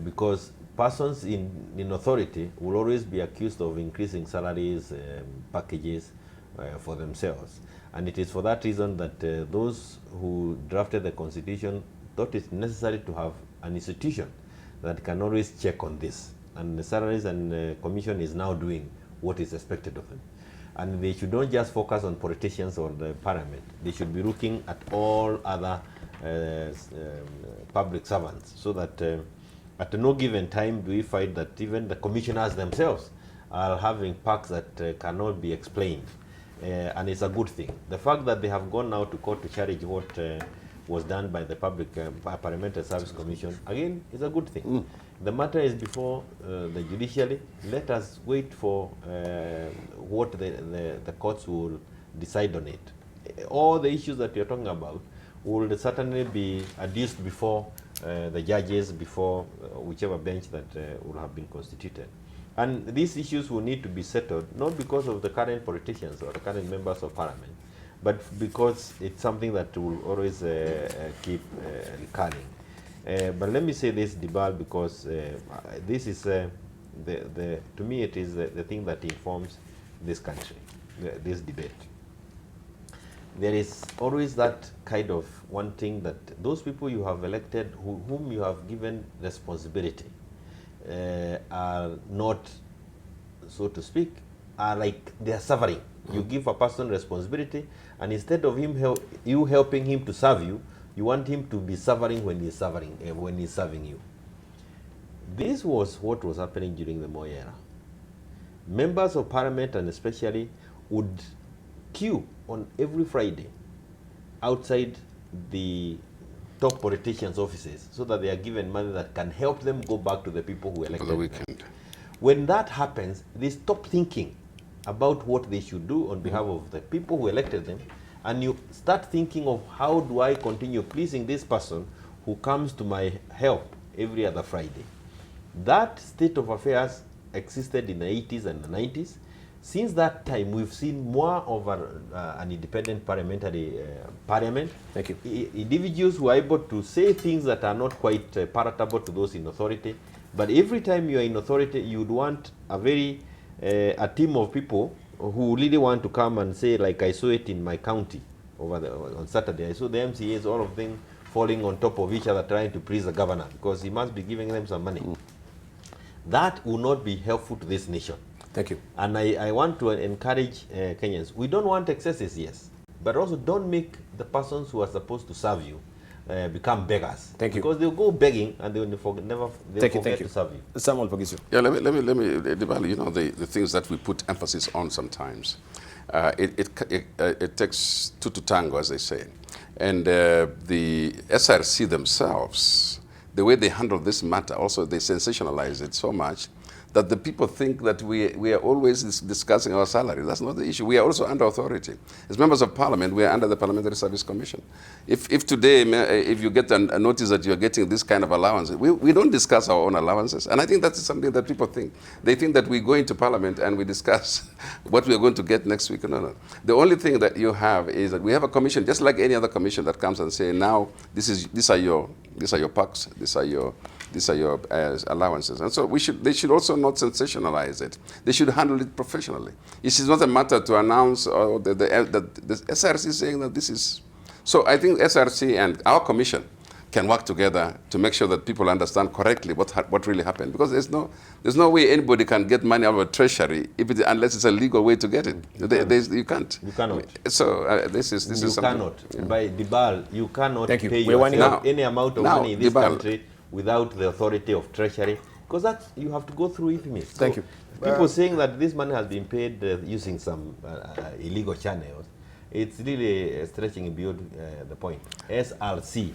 Because persons in authority will always be accused of increasing salaries, packages for themselves. And it is for that reason that those who drafted the Constitution thought it necessary to have an institution that can always check on this. And the Salaries and Commission is now doing what is expected of them. And they should not just focus on politicians or the parliament. They should be looking at all other public servants, so that at no given time do we find that even the commissioners themselves are having perks that cannot be explained. And it's a good thing. The fact that they have gone now to court to challenge what was done by the Parliamentary Service Commission, again, is a good thing. The matter is before the judiciary. Let us wait for what the courts will decide on it. All the issues that you're talking about will certainly be adduced before the judges, before whichever bench that will have been constituted. And these issues will need to be settled, not because of the current politicians or the current members of parliament, but because it's something that will always keep recurring. But let me say this, Debarl, because this is, to me, it is the thing that informs this country, this debate. There is always that kind of one thing that those people you have elected, whom you have given responsibility, are not, so to speak, are like they are suffering. You give a person responsibility, and instead of you helping him to serve you, you want him to be suffering when he's suffering, when he's serving you. This was what was happening during the Moi era. Members of parliament, and especially, would queue on every Friday outside the top politicians' offices so that they are given money that can help them go back to the people who elected them. When that happens, they stop thinking about what they should do on behalf of the people who elected them, and you start thinking of how do I continue pleasing this person who comes to my help every other Friday. That state of affairs existed in the 80s and the 90s. Since that time, we've seen more of an independent parliamentary parliament. Thank you. Individuals who are able to say things that are not quite palatable to those in authority. But every time you are in authority, you would want a team of people who really want to come and say, like I saw it in my county on Saturday. I saw the MCAs, all of them falling on top of each other trying to please the governor because he must be giving them some money. That will not be helpful to this nation. Thank you. And I want to encourage Kenyans. We don't want excesses, yes, but also don't make the persons who are supposed to serve you become beggars. Thank you. Because they'll go begging and they will forget to serve you. Samuel Pagisu. Yeah, let me Debarl, you know, the things that we put emphasis on sometimes, it takes two to tango, as they say. And the SRC themselves, the way they handle this matter, also they sensationalize it so much that the people think that we are always discussing our salary. That's not the issue. We are also under authority. As members of parliament, we are under the Parliamentary Service Commission. If today, if you get a notice that you're getting this kind of allowance, we don't discuss our own allowances. And I think that's something that people think. They think that we go into parliament and we discuss what we are going to get next week. No, no. The only thing that you have is that we have a commission, just like any other commission that comes and say, now, these are your perks, these are your allowances. And so they should also not sensationalize it. They should handle it professionally. It is not a matter to announce the SRC saying that this is. So I think SRC and our commission can work together to make sure that people understand correctly what really happened. Because there's no way anybody can get money out of a treasury unless it's a legal way to get it. You can't. You cannot. So this is something. You cannot. Yeah. By Debarl, you cannot pay yourself any amount of money in this country without the authority of treasury, because that's, you have to go through IFMIS. Thank you. People saying that this money has been paid using some illegal channels, it's really stretching beyond the point. SRC,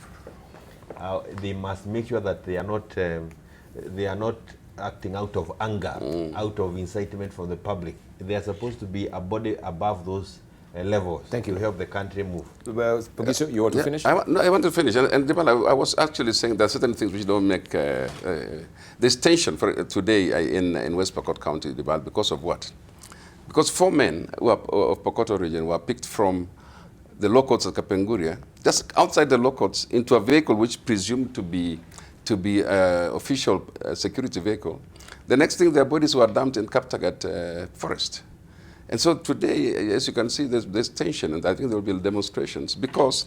they must make sure that they are not acting out of anger, out of incitement from the public. They are supposed to be a body above those levels. Thank you. To help the country move. Well, Pogiso, you want to finish? I want to finish. And Debarl, I was actually saying there are certain things which don't make... there's tension for today in West Pokot County, Debarl, because of what? Because 4 men who are of Pokot region were picked from the low courts of Kapenguria, just outside the low courts, into a vehicle which presumed to be official security vehicle. The next thing, their bodies were dumped in Kaptagat forest. And so today, as you can see, there's tension, and I think there will be demonstrations, because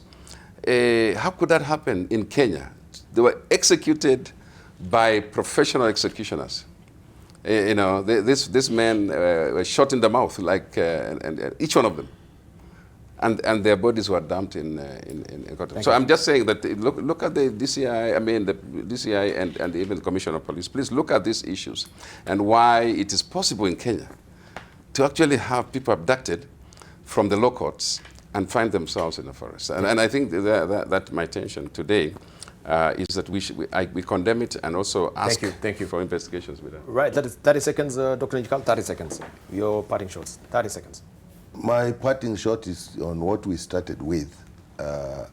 how could that happen in Kenya? They were executed by professional executioners. You know, this man was shot in the mouth, like and each one of them, and their bodies were dumped in So I'm just saying that look at the DCI, I mean the DCI and even the Commissioner of Police. Please look at these issues and why it is possible in Kenya to actually have people abducted from the low courts and find themselves in the forest. And I think that my tension today is that we condemn it and also ask Thank you. for investigations with that. Right, that is 30 seconds, Dr. Njikal, 30 seconds. Your parting shots, 30 seconds. My parting shot is on what we started with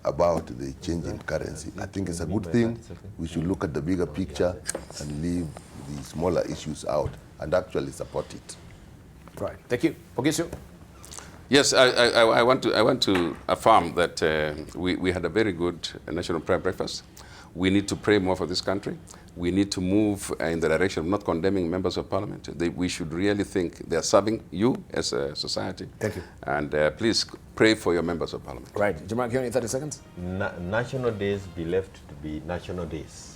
about the change in currency. I think it's a good thing. We should look at the bigger picture and leave the smaller issues out and actually support it. Right, thank you. Pogiso? Yes, I want to affirm that we had a very good national prayer breakfast. We need to pray more for this country. We need to move in the direction of not condemning members of parliament. We should really think they are serving you as a society. Thank you. And please pray for your members of parliament. Right, Jamal, you only 30 seconds? National days be left to be national days.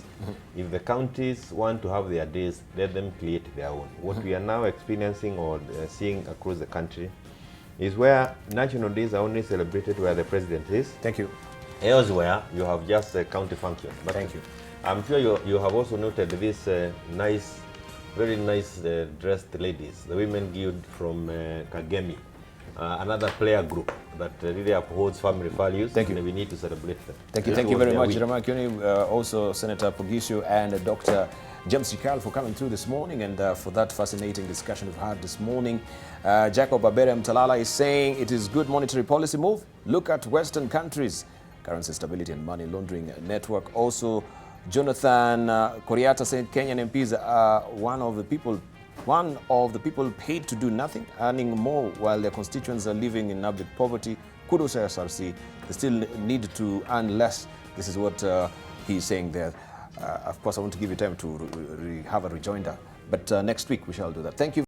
If the counties want to have their days, let them create their own. What we are now experiencing or seeing across the country is where national days are only celebrated where the president is. Thank you. Elsewhere, you have just a county function. But thank you. I'm sure you have also noted these very nice dressed ladies, the Women Guild from Kagemi, another player group that really upholds family values. Thank you. And we need to celebrate them. Thank you. Thank you very much, Jeremiah Kioni, also Senator Pogiso and Dr. James Njikal for coming through this morning and for that fascinating discussion we've had this morning. Jacob Abere Mtalala is saying it is good monetary policy move. Look at Western countries, currency stability and money laundering network. Also, Jonathan Koriata saying Kenyan MPs are one of the people paid to do nothing, earning more while their constituents are living in abject poverty. Kudos to SRC. They still need to earn less. This is what he's saying there. Of course, I want to give you time to have a rejoinder, but next week we shall do that. Thank you.